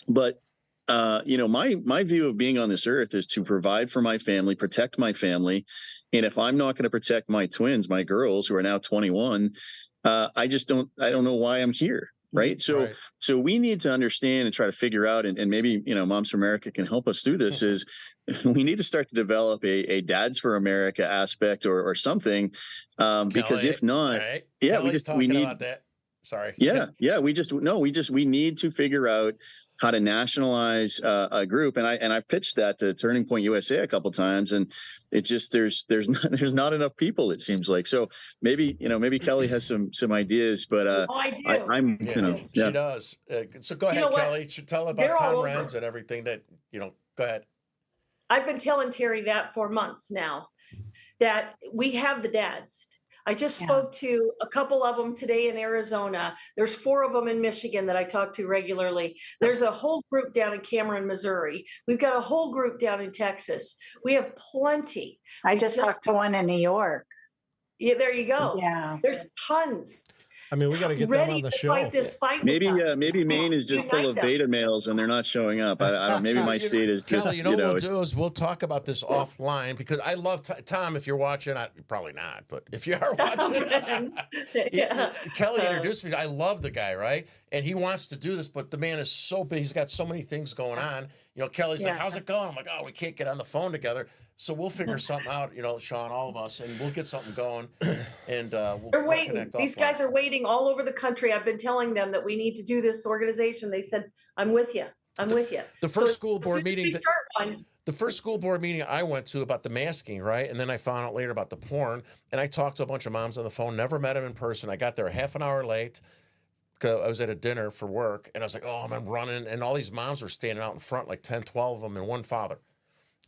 But my view of being on this earth is to provide for my family, protect my family. And if I'm not going to protect my twins, my girls who are now 21, I don't know why I'm here. Right. So we need to understand and try to figure out, and maybe, Moms for America can help us through this, is we need to start to develop a Dads for America aspect or something. Because if not, we need about that. Sorry. Yeah. We need to figure out how to nationalize a group, and I've pitched that to Turning Point USA a couple times, and it just there's not enough people, it seems like. So maybe Kelly has some ideas, but I do. She does. So go ahead, Kelly. Should tell about Tom Renz and everything that Go ahead. I've been telling Terry that for months now, that we have the dads. I just spoke to a couple of them today in Arizona. There's 4 of them in Michigan that I talk to regularly. There's a whole group down in Cameron, Missouri. We've got a whole group down in Texas. We have plenty. I just talked to one in New York. Yeah, there you go. Yeah. There's tons. We got to get them on the show. Fight this fight maybe with us. Maybe Maine is just full of beta males and they're not showing up. I don't. Maybe my state is. Kelly, what we'll do is we'll talk about this offline, because I love Tom. If you're watching, probably not, but if you are watching, Kelly introduced me. I love the guy, right? And he wants to do this, but the man is so big. He's got so many things going on. Kelly's like, "How's it going?" I'm like, "Oh, we can't get on the phone together." So we'll figure something out, Shawn, all of us, and we'll get something going. And they're waiting. These guys are waiting all over the country. I've been telling them that we need to do this organization. They said, "I'm with you. I'm with you." The first school board meeting. The first school board meeting I went to about the masking, right? And then I found out later about the porn. And I talked to a bunch of moms on the phone, never met them in person. I got there half an hour late. I was at a dinner for work, and I was like, "Oh, I'm running." And all these moms were standing out in front, like 10, 12 of them, and one father.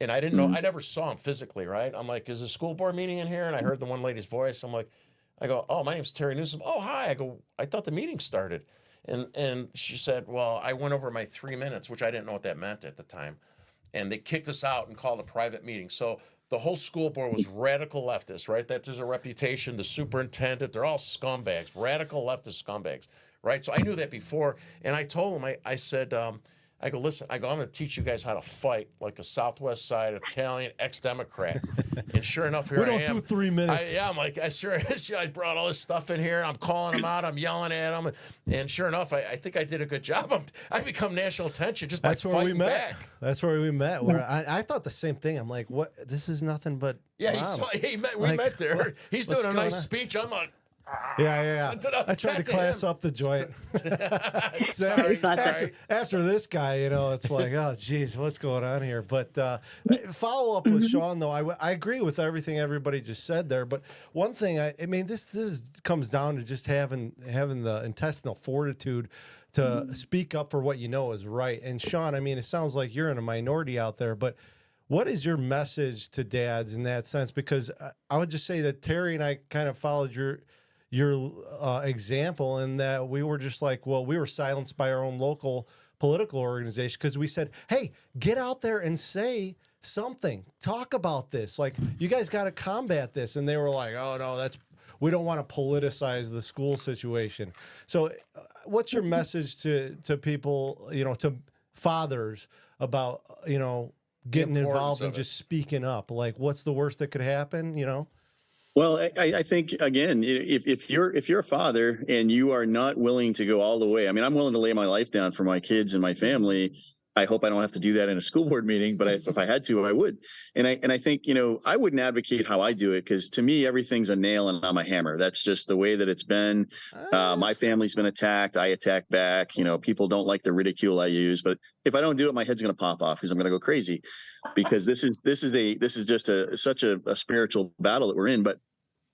And I didn't know, I never saw him physically, right? I'm like, "Is a school board meeting in here?" And I heard the one lady's voice. I go, "Oh, my name's Terry Newsom." "Oh, hi." I go, "I thought the meeting started." And she said, "Well, I went over my 3 minutes," which I didn't know what that meant at the time. And they kicked us out and called a private meeting. So the whole school board was radical leftists, right? That there's a reputation. The superintendent, they're all scumbags, radical leftist scumbags, right? So I knew that before. And I told them, I said, I go, "Listen," I go, "I'm going to teach you guys how to fight like a Southwest Side Italian ex-Democrat." And sure enough, here I am. We don't do 3 minutes. I'm like, I brought all this stuff in here. I'm calling them out. I'm yelling at them. And sure enough, I think I did a good job. I become national attention just by fighting back. That's where we met. Where I thought the same thing. I'm like, "What? This is nothing but." Yeah, we met there. He's doing a nice speech. I'm like, Yeah. I tried to class up the joint. After this guy, it's like, oh, geez, what's going on here? But follow up with Shawn, though. I agree with everything everybody just said there. But one thing, this comes down to just having the intestinal fortitude to speak up for what you know is right. And Shawn, it sounds like you're in a minority out there, but what is your message to dads in that sense? Because I would just say that Terry and I kind of followed your example in that we were just like, well, we were silenced by our own local political organization because we said, hey, get out there and say something. Talk about this. Like, you guys got to combat this. And they were like, oh, no, we don't want to politicize the school situation. So what's your message to people, to fathers about, getting involved and just speaking up? Like, what's the worst that could happen, Well, I think, again, if you're a father and you are not willing to go all the way, I'm willing to lay my life down for my kids and my family. I hope I don't have to do that in a school board meeting, but if I had to, I would. And I think, I wouldn't advocate how I do it, because to me, everything's a nail and I'm a hammer. That's just the way that it's been. My family's been attacked. I attack back. People don't like the ridicule I use, but if I don't do it, my head's going to pop off because I'm going to go crazy, because this is just such a spiritual battle that we're in. But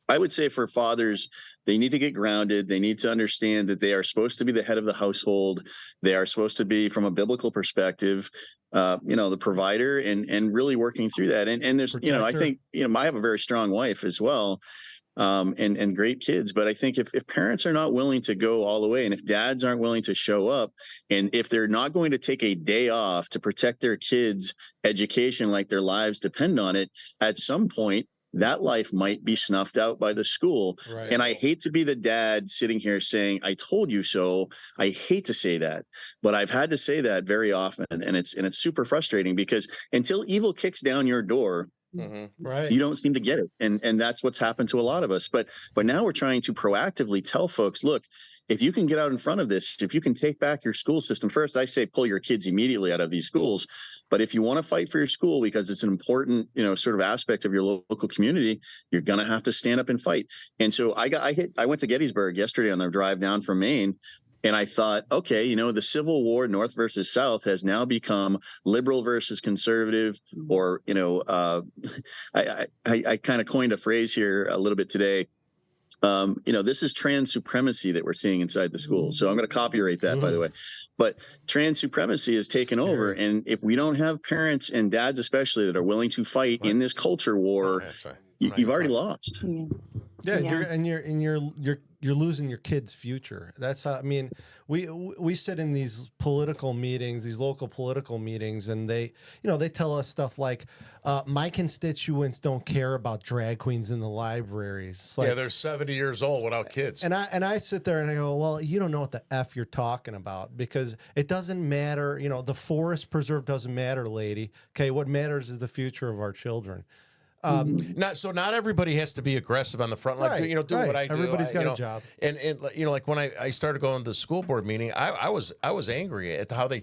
I would say for fathers, they need to get grounded. They need to understand that they are supposed to be the head of the household. They are supposed to be, from a biblical perspective, the provider, and really working through that. And there's, Protector. I think, I have a very strong wife as well, and great kids. But I think if parents are not willing to go all the way, and if dads aren't willing to show up, and if they're not going to take a day off to protect their kids' education like their lives depend on it, at some point, that life might be snuffed out by the school. Right. And I hate to be the dad sitting here saying, I told you so. I hate to say that, but I've had to say that very often. And it's super frustrating, because until evil kicks down your door, right, you don't seem to get it. And that's what's happened to a lot of us. But now we're trying to proactively tell folks, look, if you can get out in front of this, if you can take back your school system, first, I say pull your kids immediately out of these schools. But if you want to fight for your school, because it's an important, sort of aspect of your local community, you're going to have to stand up and fight. And so I went to Gettysburg yesterday on the drive down from Maine. And I thought, okay, the Civil War, North versus South, has now become liberal versus conservative, or, I kind of coined a phrase here a little bit today. This is trans supremacy that we're seeing inside the school. So I'm going to copyright that, by the way. But trans supremacy has taken over. And if we don't have parents and dads, especially, that are willing to fight in this culture war, you've already lost. You're losing your kid's future. That's how, we sit in these political meetings, these local political meetings, and they tell us stuff like, my constituents don't care about drag queens in the libraries. It's like, they're 70 years old without kids. And I sit there and I go, well, you don't know what the F you're talking about, because it doesn't matter. The forest preserve doesn't matter, lady. Okay, what matters is the future of our children. Not everybody has to be aggressive on the front line. Right, do what I do. Everybody's got a job. And like when I started going to the school board meeting, I was angry at how they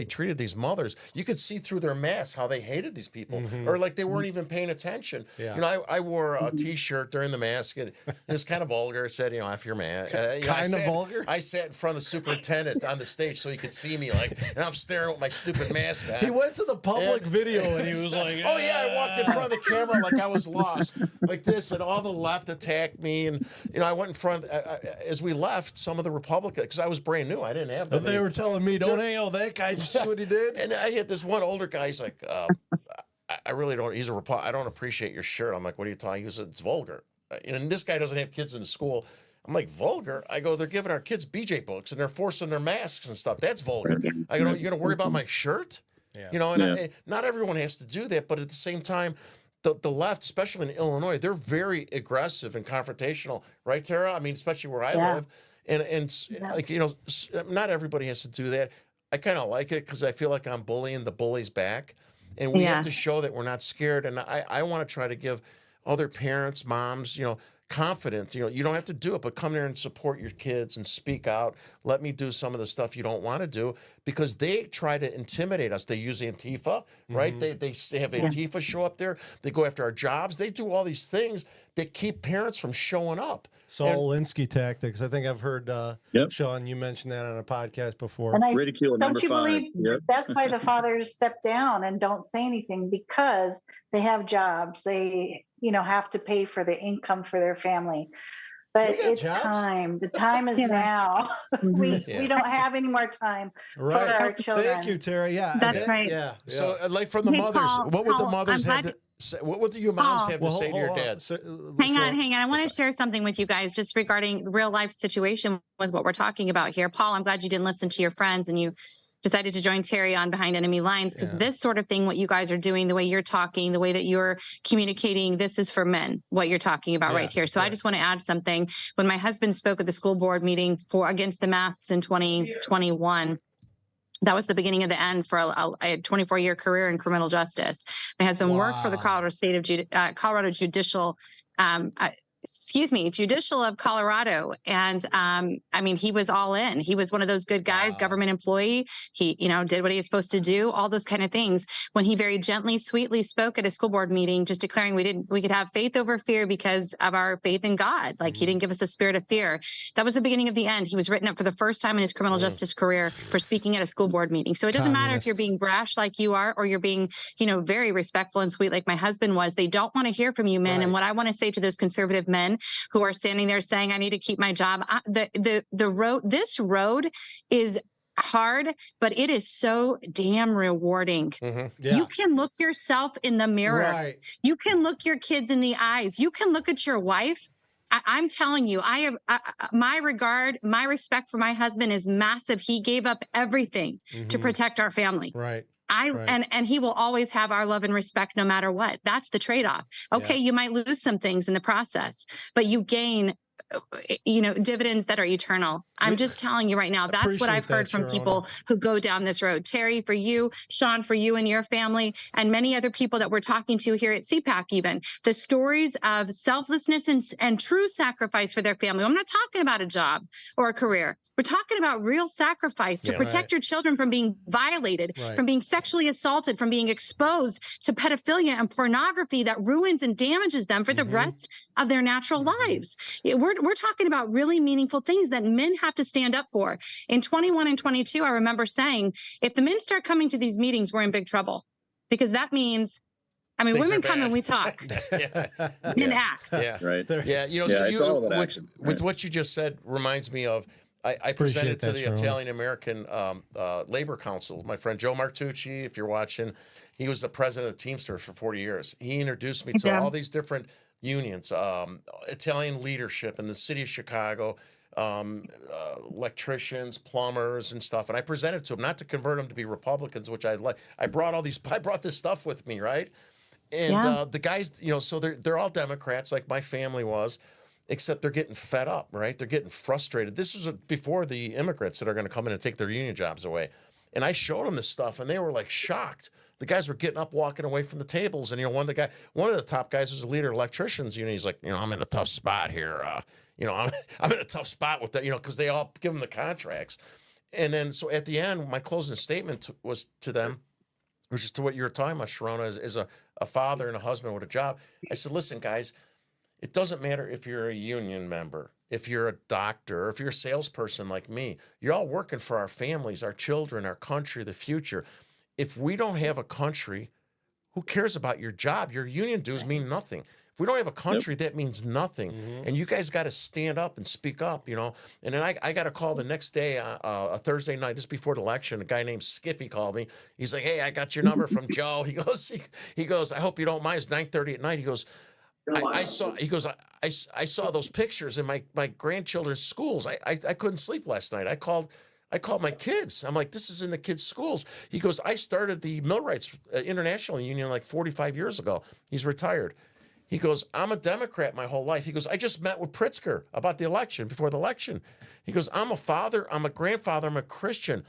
treated these mothers. You could see through their masks how they hated these people, or like they weren't even paying attention. Yeah. I wore a T-shirt during the mask, and it was kind of vulgar. It said, "F your man." Vulgar. I sat in front of the superintendent on the stage so he could see me, and I'm staring with my stupid mask on. He went to the public video and he was like, "Oh yeah," I walked in front of the camera like I was lost, like this, and all the left attacked me, and I went in front. As we left, some of the Republicans, because I was brand new, I didn't have that. And they were telling me, "Don't hang out with that guy." Did you see what he did? And I had this one older guy. He's like, "I really don't." He's a Republican. I don't appreciate your shirt. I'm like, "What are you talking?" He goes, "It's vulgar." And this guy doesn't have kids in the school. I'm like, vulgar? I go, they're giving our kids BJ books and they're forcing their masks and stuff. That's vulgar. I go, you're gonna worry about my shirt? Yeah. Not everyone has to do that, but at the same time, the left, especially in Illinois, they're very aggressive and confrontational, right, Tara? Especially where I live, and like not everybody has to do that. I kind of like it because I feel like I'm bullying the bullies back, and we have to show that we're not scared. And I want to try to give other parents, moms, confident, you don't have to do it, but come there and support your kids and speak out. Let me do some of the stuff you don't want to do, because they try to intimidate us. They use Antifa, right? They have Antifa show up there. They go after our jobs. They do all these things that keep parents from showing up. Saul Alinsky tactics. I think I've heard, Shawn, you mentioned that on a podcast before. And Ridicule don't number you 5. believe that's why the fathers step down and don't say anything, because they have jobs. They, have to pay for the income for their family. But it's time. The time is now. We don't have any more time for our children. Thank you, Tara. Yeah, That's right. Yeah. So, like, from the mothers, Paul, what would the Paul, mothers I'm have glad to say? What would your moms have to say to your dads? Hang on. I want to share something with you guys just regarding real life situation with what we're talking about here. Paul, I'm glad you didn't listen to your friends and you decided to join Terry on Behind Enemy Lines, because this sort of thing, what you guys are doing, the way you're talking, the way that you're communicating, this is for men, what you're talking about right here. So I just want to add something. When my husband spoke at the school board meeting against the masks in 2021, that was the beginning of the end for a 24-year career in criminal justice. My husband worked for the Colorado Judicial Judicial of Colorado. And I mean, he was all in. He was one of those good guys, government employee. He, did what he was supposed to do, all those kind of things. When he very gently, sweetly spoke at a school board meeting, just declaring we could have faith over fear because of our faith in God. Like he didn't give us a spirit of fear. That was the beginning of the end. He was written up for the first time in his criminal justice career for speaking at a school board meeting. So it doesn't matter if you're being brash like you are, or you're being, very respectful and sweet like my husband was. They don't want to hear from you, men. And what I want to say to those conservative men who are standing there saying, I need to keep my job. This road is hard, but it is so damn rewarding. You can look yourself in the mirror. You can look your kids in the eyes. You can look at your wife. I'm telling you, I have my respect for my husband is massive. He gave up everything to protect our family. And he will always have our love and respect no matter what. That's the trade-off. Okay, you might lose some things in the process, but you gain dividends that are eternal. I'm just telling you right now, that's what I've heard from people who go down this road. Terry, for you, Shawn, for you and your family, and many other people that we're talking to here at CPAC even, the stories of selflessness and true sacrifice for their family. I'm not talking about a job or a career. We're talking about real sacrifice to protect your children from being violated, from being sexually assaulted, from being exposed to pedophilia and pornography that ruins and damages them for the rest of their natural lives. We're talking about really meaningful things that men have to stand up for. In 21 and 22, I remember saying, if the men start coming to these meetings, we're in big trouble, because that means women come and we talk and act. With what you just said reminds me of, I presented to the Italian American Labor Council. My friend Joe Martucci, if you're watching, he was the president of Teamsters for 40 years. He introduced me to all these different unions, Italian leadership in the city of Chicago, electricians, plumbers, and stuff. And I presented to him, not to convert them to be Republicans, which I like. I brought this stuff with me, right? And the guys, so they're all Democrats, like my family was, except they're getting fed up, right? They're getting frustrated. This was before the immigrants that are going to come in and take their union jobs away. And I showed them this stuff, and they were like shocked. The guys were getting up, walking away from the tables. And, one of the top guys was a leader of electricians. He's like, I'm in a tough spot here. I'm in a tough spot with that, because they all give them the contracts. And then, so at the end, my closing statement was to them, which is to what you were talking about, Sherrona, is a father and a husband with a job. I said, listen, guys, it doesn't matter if you're a union member, if you're a doctor, or if you're a salesperson like me. You're all working for our families, our children, our country, the future. If we don't have a country, who cares about your job? Your union dues mean nothing. If we don't have a country, that means nothing. And you guys got to stand up and speak up, And then I got a call the next day, a Thursday night, just before the election. A guy named Skippy called me. He's like, hey, I got your number from Joe. He goes, I hope you don't mind. It's 9:30 at night. He goes, I saw those pictures in my grandchildren's schools. I couldn't sleep last night. I called my kids. I'm like, this is in the kids' schools. He goes, I started the Millwrights International Union like 45 years ago. He's retired. He goes, I'm a Democrat my whole life. He goes, I just met with Pritzker about the election, before the election. He goes, I'm a father, I'm a grandfather, I'm a Christian.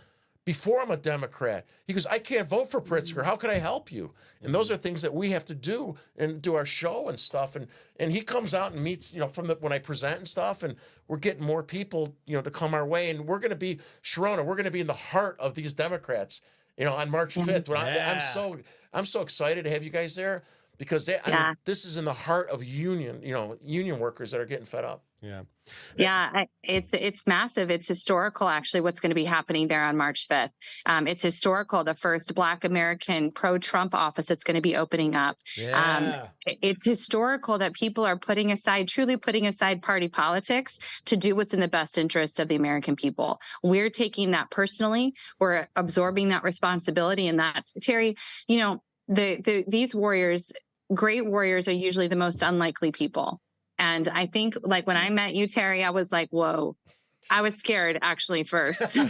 before I'm a Democrat. He goes, I can't vote for Pritzker. How can I help you? And those are things that we have to do and do our show and stuff. And he comes out and meets, from when I present and stuff, and we're getting more people, to come our way. And we're going to be, Sherrona, we're going to be in the heart of these Democrats, on March 5th. I'm so excited to have you guys there, because I mean, this is in the heart of union workers that are getting fed up. It's massive. It's historical, actually, what's going to be happening there on March 5th. It's historical. The first Black American pro-Trump office that's going to be opening up. It's historical that people are truly putting aside party politics to do what's in the best interest of the American people. We're taking that personally. We're absorbing that responsibility. And that's, Terry, these warriors, great warriors, are usually the most unlikely people. And I think, like, when I met you, Terry, I was like, whoa. I was scared, actually, first. I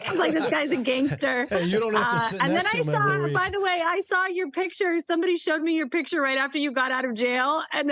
was like, this guy's a gangster. Hey, you don't have to sit and then next I to him every saw, week. by the way, I saw your picture. Somebody showed me your picture right after you got out of jail. And,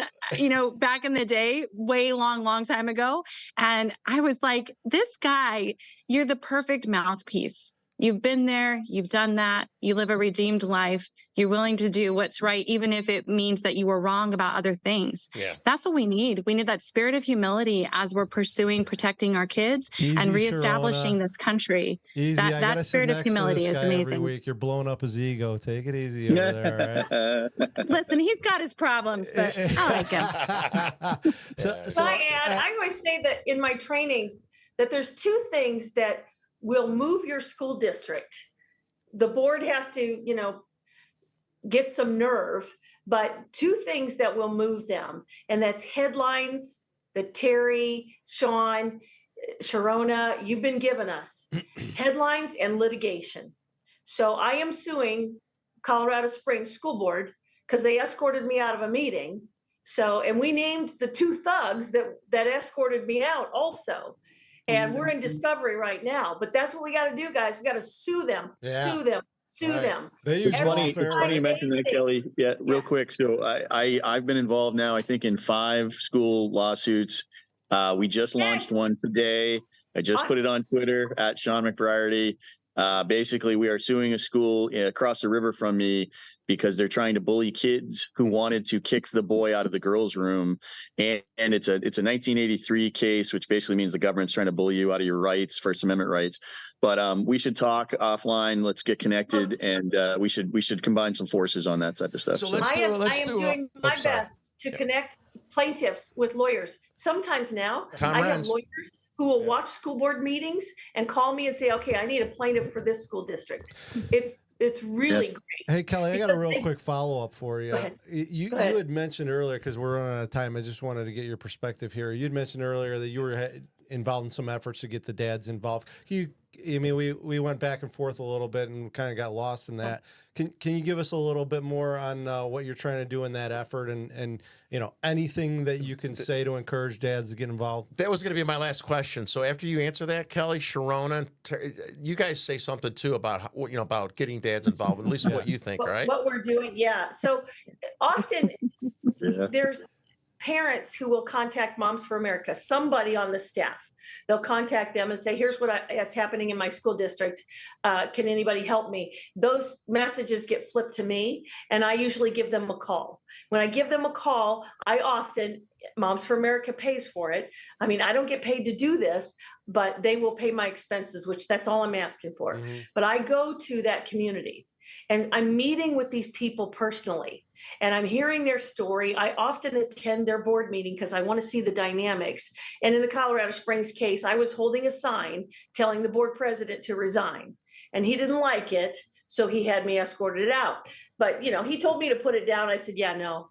back in the day, way long time ago. And I was like, this guy, you're the perfect mouthpiece. You've been there, you've done that, you live a redeemed life, you're willing to do what's right, even if it means that you were wrong about other things. That's what we need. We need that spirit of humility as we're pursuing protecting our kids and reestablishing Sherrona. this country. Easy. That spirit of humility is amazing. Every week. You're blowing up his ego. Take it easy over there, right? Listen, he's got his problems, but I like him. I always say that in my trainings that there's two things that will move your school district. The board has to, get some nerve, but two things that will move them, and that's headlines that Terry, Shawn, Sherrona, you've been giving us. Headlines and litigation. So I am suing Colorado Springs School Board because they escorted me out of a meeting. So, and we named the two thugs that escorted me out also. And we're in discovery right now, but that's what we got to do, guys. We got to sue them, sue them. They use It's funny you mentioned that, Kelly. Real quick. So I've been involved now, I think, in 5 school lawsuits. We just launched one today. I just put it on Twitter at Shawn McBreairty. Basically, we are suing a school across the river from me because they're trying to bully kids who wanted to kick the boy out of the girls' room. And it's a 1983 case, which basically means the government's trying to bully you out of your rights, First Amendment rights. But we should talk offline. Let's get connected, and we should combine some forces on that type of stuff. I am doing my best to connect plaintiffs with lawyers. Sometimes now I have lawyers who will watch school board meetings and call me and say, okay, I need a plaintiff for this school district. It's really great. Hey, Kelly, I got a real quick follow-up for you. Go ahead. You had mentioned earlier, because we're running out of time, I just wanted to get your perspective here. You'd mentioned earlier that you were involved in some efforts to get the dads involved. We went back and forth a little bit and kind of got lost in that. Can you give us a little bit more on what you're trying to do in that effort, and anything that you can say to encourage dads to get involved? That was going to be my last question. So after you answer that, Kelly, Sherrona, you guys say something too about about getting dads involved. At least what you think, right? What we're doing, So often there's parents who will contact Moms for America, somebody on the staff. They'll contact them and say, here's what's happening in my school district. Can anybody help me? Those messages get flipped to me, and I usually give them a call. When I give them a call, Moms for America pays for it. I mean, I don't get paid to do this, but they will pay my expenses, which that's all I'm asking for. Mm-hmm. But I go to that community, and I'm meeting with these people personally, and I'm hearing their story. I often attend their board meeting because I want to see the dynamics. And in the Colorado Springs case, I was holding a sign telling the board president to resign, and he didn't like it. So he had me escorted out. But, he told me to put it down. I said,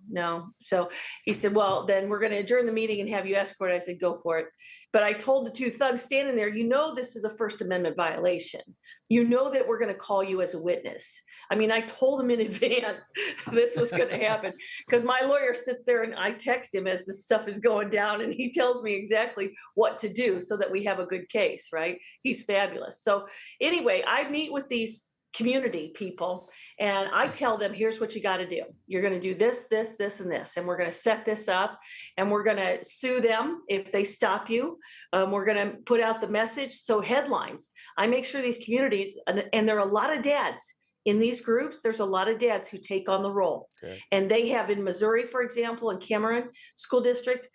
no. So he said, well, then we're going to adjourn the meeting and have you escorted. I said, go for it. But I told the two thugs standing there, this is a First Amendment violation. That we're going to call you as a witness. I mean, I told him in advance this was going to happen, because my lawyer sits there and I text him as this stuff is going down, and he tells me exactly what to do so that we have a good case, right? He's fabulous. So anyway, I meet with these community people, and I tell them, here's what you got to do. You're going to do this, this, this, and this, and we're going to set this up, and we're going to sue them if they stop you. We're going to put out the message. So headlines, I make sure these communities, and there are a lot of dads in these groups, there's a lot of dads who take on the role. Okay. And they have in Missouri, for example, in Cameron School District,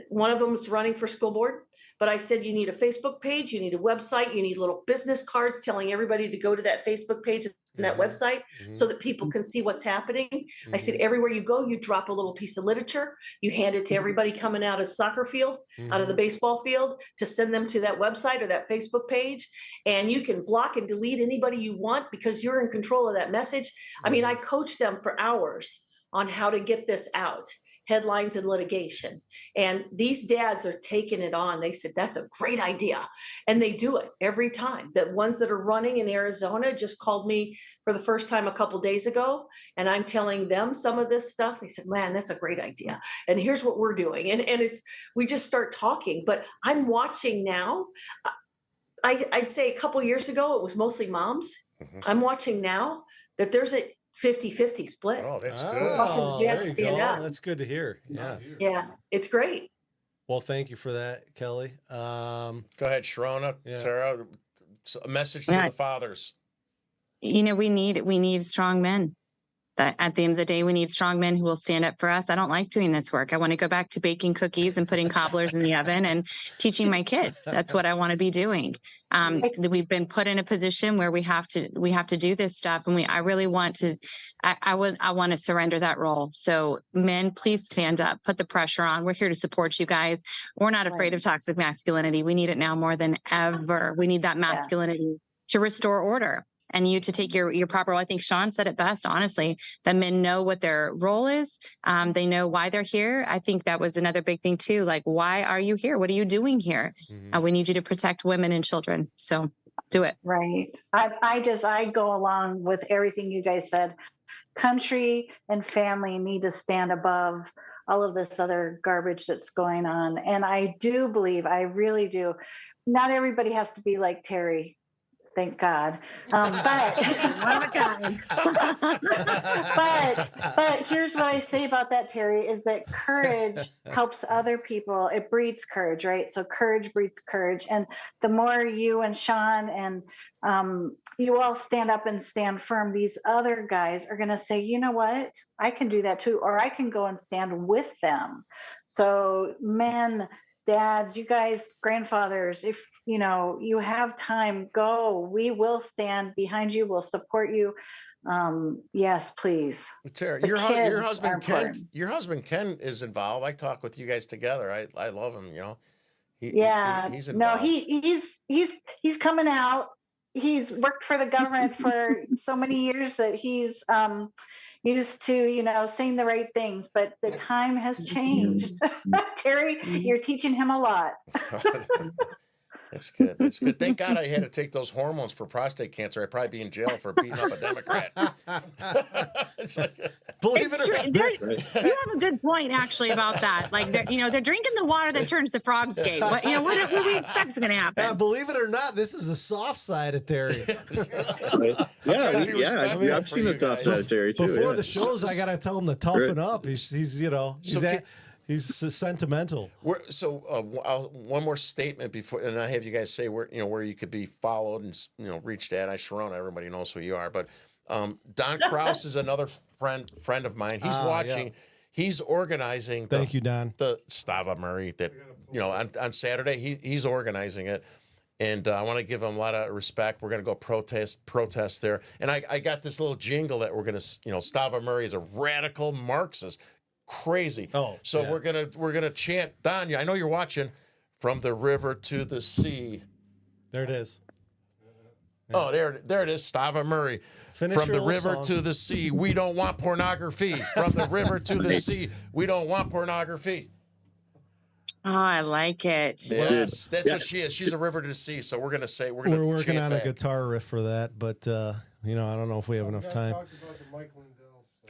one of them is running for school board. But I said, you need a Facebook page, you need a website, you need little business cards telling everybody to go to that Facebook page and that website so that people can see what's happening. I said, everywhere you go, you drop a little piece of literature, you hand it to everybody coming out of soccer field, out of the baseball field, to send them to that website or that Facebook page. And you can block and delete anybody you want because you're in control of that message. I mean, I coach them for hours on how to get this out. Headlines and litigation. And these dads are taking it on. They said, that's a great idea. And they do it every time. The ones that are running in Arizona just called me for the first time a couple days ago. And I'm telling them some of this stuff. They said, man, that's a great idea. And here's what we're doing. And we just start talking. But I'm watching now. I'd say a couple years ago, it was mostly moms. I'm watching now that there's a 50-50 split. Oh, that's good. Oh, there you go. That's good to hear. Yeah. Yeah, it's great. Well, thank you for that, Kelly. Go ahead, Sherrona, Tara. A message to the fathers. You know, we need strong men. That at the end of the day, we need strong men who will stand up for us. I don't like doing this work. I want to go back to baking cookies and putting cobblers in the oven and teaching my kids. That's what I want to be doing. We've been put in a position where we have to do this stuff, and I really want to. I want to surrender that role. So men, please stand up, put the pressure on. We're here to support you guys. We're not afraid of toxic masculinity. We need it now more than ever. We need that masculinity to restore order. And you to take your proper role. I think Shawn said it best, honestly, that men know what their role is. They know why they're here. I think that was another big thing too. Like, why are you here? What are you doing here? We need you to protect women and children. So do it. Right. I go along with everything you guys said. Country and family need to stand above all of this other garbage that's going on. And I do believe, I really do. Not everybody has to be like Terry. Thank God. But here's what I say about that, Terry, is that courage helps other people. It breeds courage, right? So courage breeds courage. And the more you and Shawn and you all stand up and stand firm, these other guys are going to say, you know what? I can do that too. Or I can go and stand with them. So men, dads, you guys, grandfathers, if you have time, go. We will stand behind you. We'll support you. Yes, please. Tara, your husband Ken is involved. I talk with you guys together. I love him. He's involved. No, he's coming out. He's worked for the government for so many years that he's used to, saying the right things, but the time has changed. Terry, you're teaching him a lot. That's good. That's good. Thank God I had to take those hormones for prostate cancer. I'd probably be in jail for beating up a Democrat. Believe it or not. You have a good point, actually, about that. Like, they're drinking the water that turns the frogs gay. What do we expect is going to happen? Yeah, believe it or not, this is a soft side of Terry. I've seen the soft side of Terry too. Before the shows, I got to tell him to toughen up. He's sentimental. One more statement before, and I have you guys say where you could be followed and reached at. Sherrona, everybody knows who you are. But Don Kraus is another friend of mine. He's watching. Yeah. He's organizing. Thank you, Don. The Stava Murray that on Saturday he's organizing it. And I want to give him a lot of respect. We're going to go protest there. And I got this little jingle that we're going to, Stava Murray is a radical Marxist. Crazy. We're gonna chant, Don. I know you're watching. From the river to the sea. There it is. Yeah. Oh, there it is. Stava Murray. From the river to the sea, we don't want pornography. From the river to the sea, we don't want pornography. Oh, I like it. Yes, that's what she is. She's a river to the sea. So we're working on a guitar riff for that, but I don't know if we have enough time. The Mike Lindell.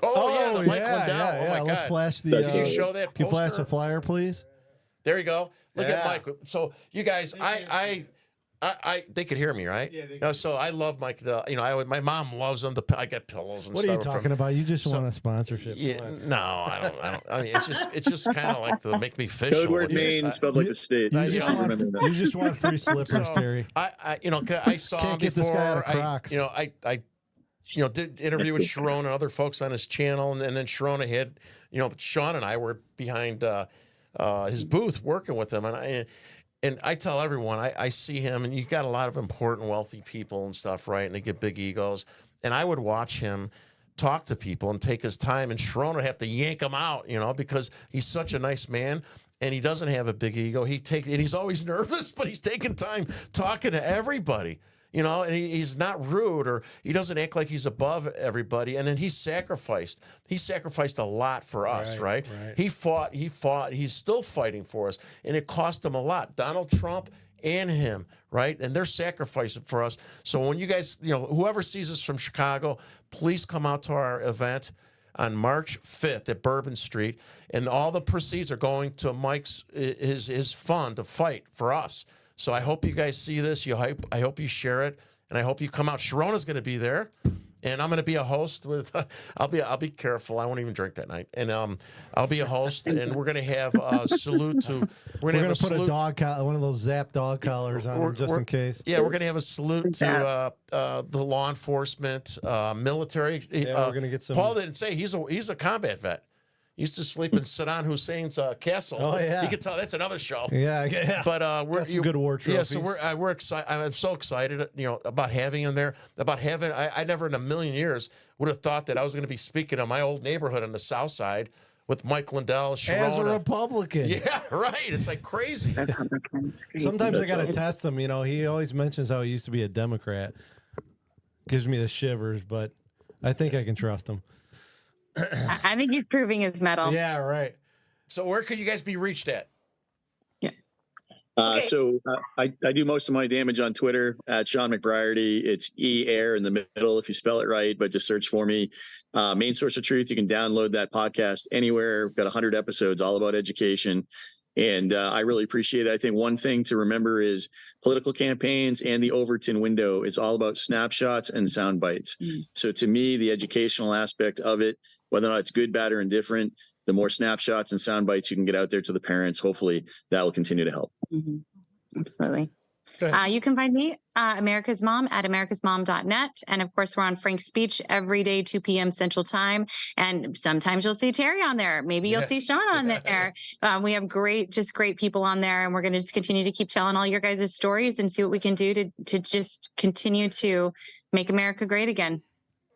Oh my God. Let's flash the. Can you show that poster? Can you flash the flyer, please? There you go. Look at Mike. So you guys, they could hear me, right? Yeah, they No, so I love my, my mom loves them. I get pillows and What stuff. are you talking about? You just want a sponsorship. Yeah, no, I don't. I mean, it's just kind of like to make me official. Code word Maine spelled like the state. You just want free slippers, Terry. I saw him Can't get this guy out of Crocs. I did interview with Sherrona and other folks on his channel, and then Sherrona had, Shawn and I were behind his booth working with him, and I tell everyone, I see him, and you got a lot of important, wealthy people and stuff, right? And they get big egos, and I would watch him talk to people and take his time, and Sherrona would have to yank him out, because he's such a nice man. And he doesn't have a big ego. And he's always nervous, but he's taking time talking to everybody, and he's not rude, or he doesn't act like he's above everybody. And then he sacrificed a lot for us, right? He fought, he's still fighting for us. And it cost him a lot. Donald Trump and him, right? And they're sacrificing for us. So when you guys, whoever sees us from Chicago, please come out to our event on March 5th at Bourbon Street, and all the proceeds are going to Mike's his fund to fight for us. So I hope you guys see this. I hope you share it, and I hope you come out. Sherrona's going to be there, and I'm going to be a host with. I'll be careful. I won't even drink that night, and I'll be a host, and we're going to have a salute to. We're going to put a dog collar, one of those Zap dog collars on him just in case. Yeah, we're going to have a salute to the law enforcement, military. Yeah, we're going to get some. Paul didn't say he's a combat vet. He used to sleep in Saddam Hussein's castle. Oh yeah, you can tell that's another show. Yeah. But we're some good war trophies. Yeah, so we're excited. I'm so excited, about having him there. About having, I never in a million years would have thought that I was going to be speaking in my old neighborhood on the South Side with Mike Lindell, Sherrona. As a Republican. Yeah, right. It's like crazy. Sometimes I got to test him. He always mentions how he used to be a Democrat. Gives me the shivers, but I think I can trust him. I think he's proving his mettle. Yeah, right. So where could you guys be reached at? So I do most of my damage on Twitter at Shawn McBreairty. It's E-Air in the middle if you spell it right, but just search for me. Maine Source of Truth. You can download that podcast anywhere. We've got 100 episodes all about education. And I really appreciate it. I think one thing to remember is political campaigns and the Overton window is all about snapshots and sound bites. So to me, the educational aspect of it, whether or not it's good, bad, or indifferent, the more snapshots and sound bites you can get out there to the parents, hopefully that will continue to help. Absolutely. You can find me, America's Mom, at americasmom.net. And of course, we're on Frankspeech every day, 2 p.m. Central Time. And sometimes you'll see Terry on there. Maybe you'll see Shawn on there. We have great people on there. And we're going to just continue to keep telling all your guys' stories and see what we can do to just continue to make America great again.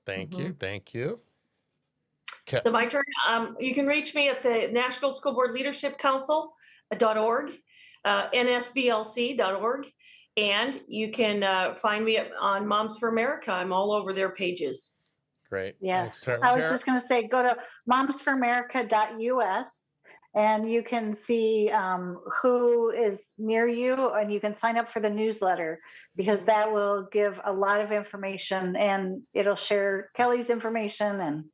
Thank you. Thank you. So my turn. You can reach me at the National School Board Leadership Council.org, nsblc.org. And you can find me on Moms for America. I'm all over their pages. Great. Yes. I was just going to say, go to momsforamerica.us and you can see who is near you, and you can sign up for the newsletter because that will give a lot of information and it'll share Kelly's information. And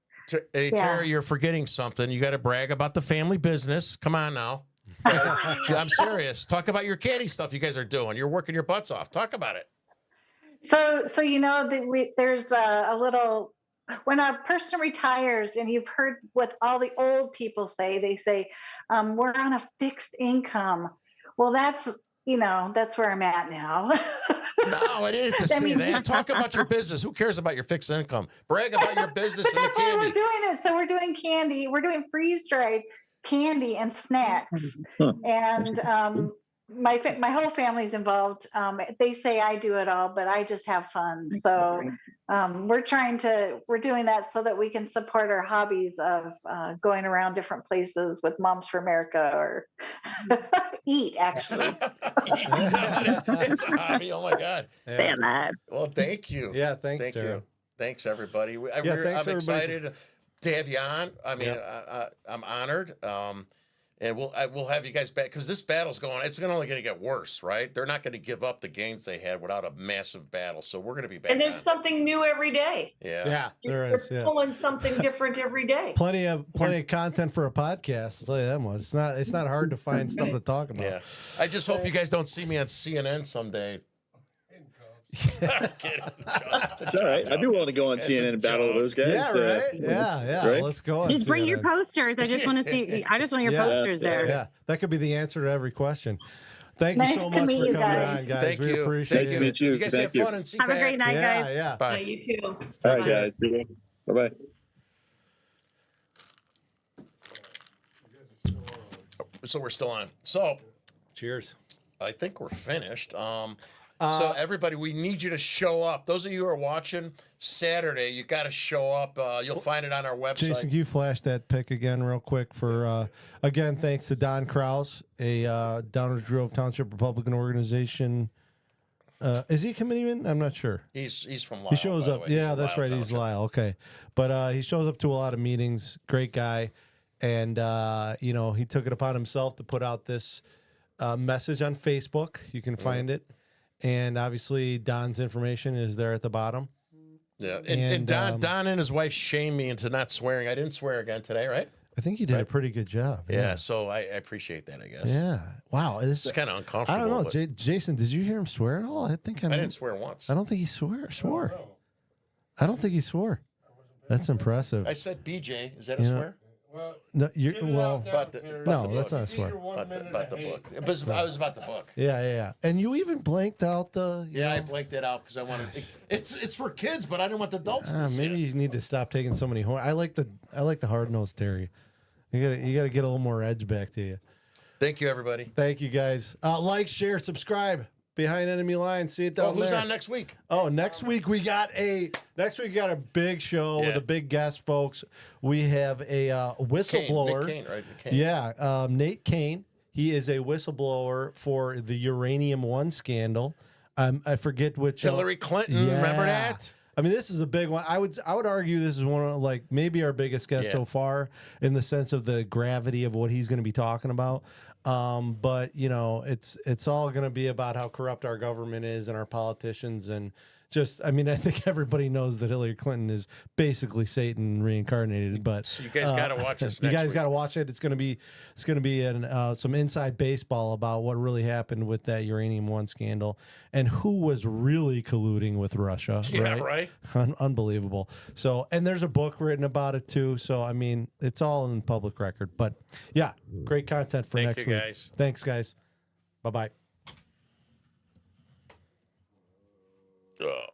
hey, Terry, you're forgetting something. You got to brag about the family business. Come on now. I'm serious. Talk about your candy stuff you guys are doing. You're working your butts off. Talk about it. So there's a little, when a person retires, and you've heard what all the old people say, they say, we're on a fixed income. Well, that's where I'm at now. No, it isn't to say that. Talk about your business. Who cares about your fixed income? Brag about your business and the candy. That's why we're doing it. So we're doing candy. We're doing freeze-dried candy and snacks. And my whole family's involved. They say I do it all, but I just have fun. So we're doing that so that we can support our hobbies of going around different places with Moms for America, or eat, actually. It's a hobby. Oh my God. Yeah. Well, thank you. Yeah, thank you. Thanks, everybody. I'm excited to have you on. I mean, I'm honored. And we'll have you guys back, because this battle's going. It's only going to get worse, right? They're not going to give up the gains they had without a massive battle. So we're going to be back. And there's something new every day. Yeah, there is. We're pulling something different every day. Plenty of content for a podcast. I'll tell you that much. It's not hard to find stuff to talk about. Yeah, I just hope you guys don't see me on CNN someday. I'm kidding. It's all right. I'd be willing to go on CNN and battle those guys. Yeah, right. Yeah. Right? Let's go on. Just bring your CNN. posters. I just want to see. I just want your posters there. Yeah, that could be the answer to every question. Thank you Nice so to much meet for you coming guys. on, guys. Thank We you. appreciate Thank it. you. Meet you. You guys Thank have you. fun and see Have a great night, guys. Yeah. Bye. You too. All right, guys. Bye-bye. So we're still on. So Cheers. I think we're finished. So everybody, we need you to show up. Those of you who are watching Saturday, you got to show up. You'll find it on our website. Jason, can you flash that pic again real quick for, again, thanks to Don Kraus, a Downers Grove Township Republican organization. Is he a committeeman? I'm not sure. He's from Lyle. He shows by the up. way. He's Yeah, from that's Lyle right. He's Township. Lyle. Okay. But he shows up to a lot of meetings. Great guy. And, he took it upon himself to put out this message on Facebook. You can find it. And obviously, Don's information is there at the bottom. Yeah. And Don and his wife shamed me into not swearing. I didn't swear again today, right? I think you did a pretty good job. Yeah. So I appreciate that, I guess. Yeah. Wow. It's kind of uncomfortable. I don't know. but Jason, did you hear him swear at all? I think I didn't swear once. I don't think he swore. I don't think he swore. That's impressive. I said BJ. Is that a swear? Well, No, But that's not a swear. About the book. I was about the book. Yeah. And you even blanked out the. I blanked it out because I wanted. It's for kids, but I don't want the adults to see Maybe it. you need to stop taking so many. I like the hard nosed Terry. You gotta get a little more edge back to you. Thank you, everybody. Thank you, guys. Like, share, subscribe. Behind Enemy Lines. See it down Who's there. on next week? Oh, next week we got a big show with a big guest, folks. We have a whistleblower. Nick Kane, right? Nick Kane. Yeah, Nate Kane. He is a whistleblower for the Uranium One scandal. I forget which. Hillary Clinton. Remember that? I mean, this is a big one. I would argue this is one of maybe our biggest guest so far in the sense of the gravity of what he's going to be talking about. But it's all going to be about how corrupt our government is and our politicians and I think everybody knows that Hillary Clinton is basically Satan reincarnated. But So you guys got to watch this. you next guys week. got to watch it. It's going to be some inside baseball about what really happened with that Uranium One scandal and who was really colluding with Russia. Yeah, right. Unbelievable. So, and there's a book written about it too. So, I mean, it's all in public record. But yeah, great content for Thank next you, week. guys. Thanks, guys. Bye bye. Oh.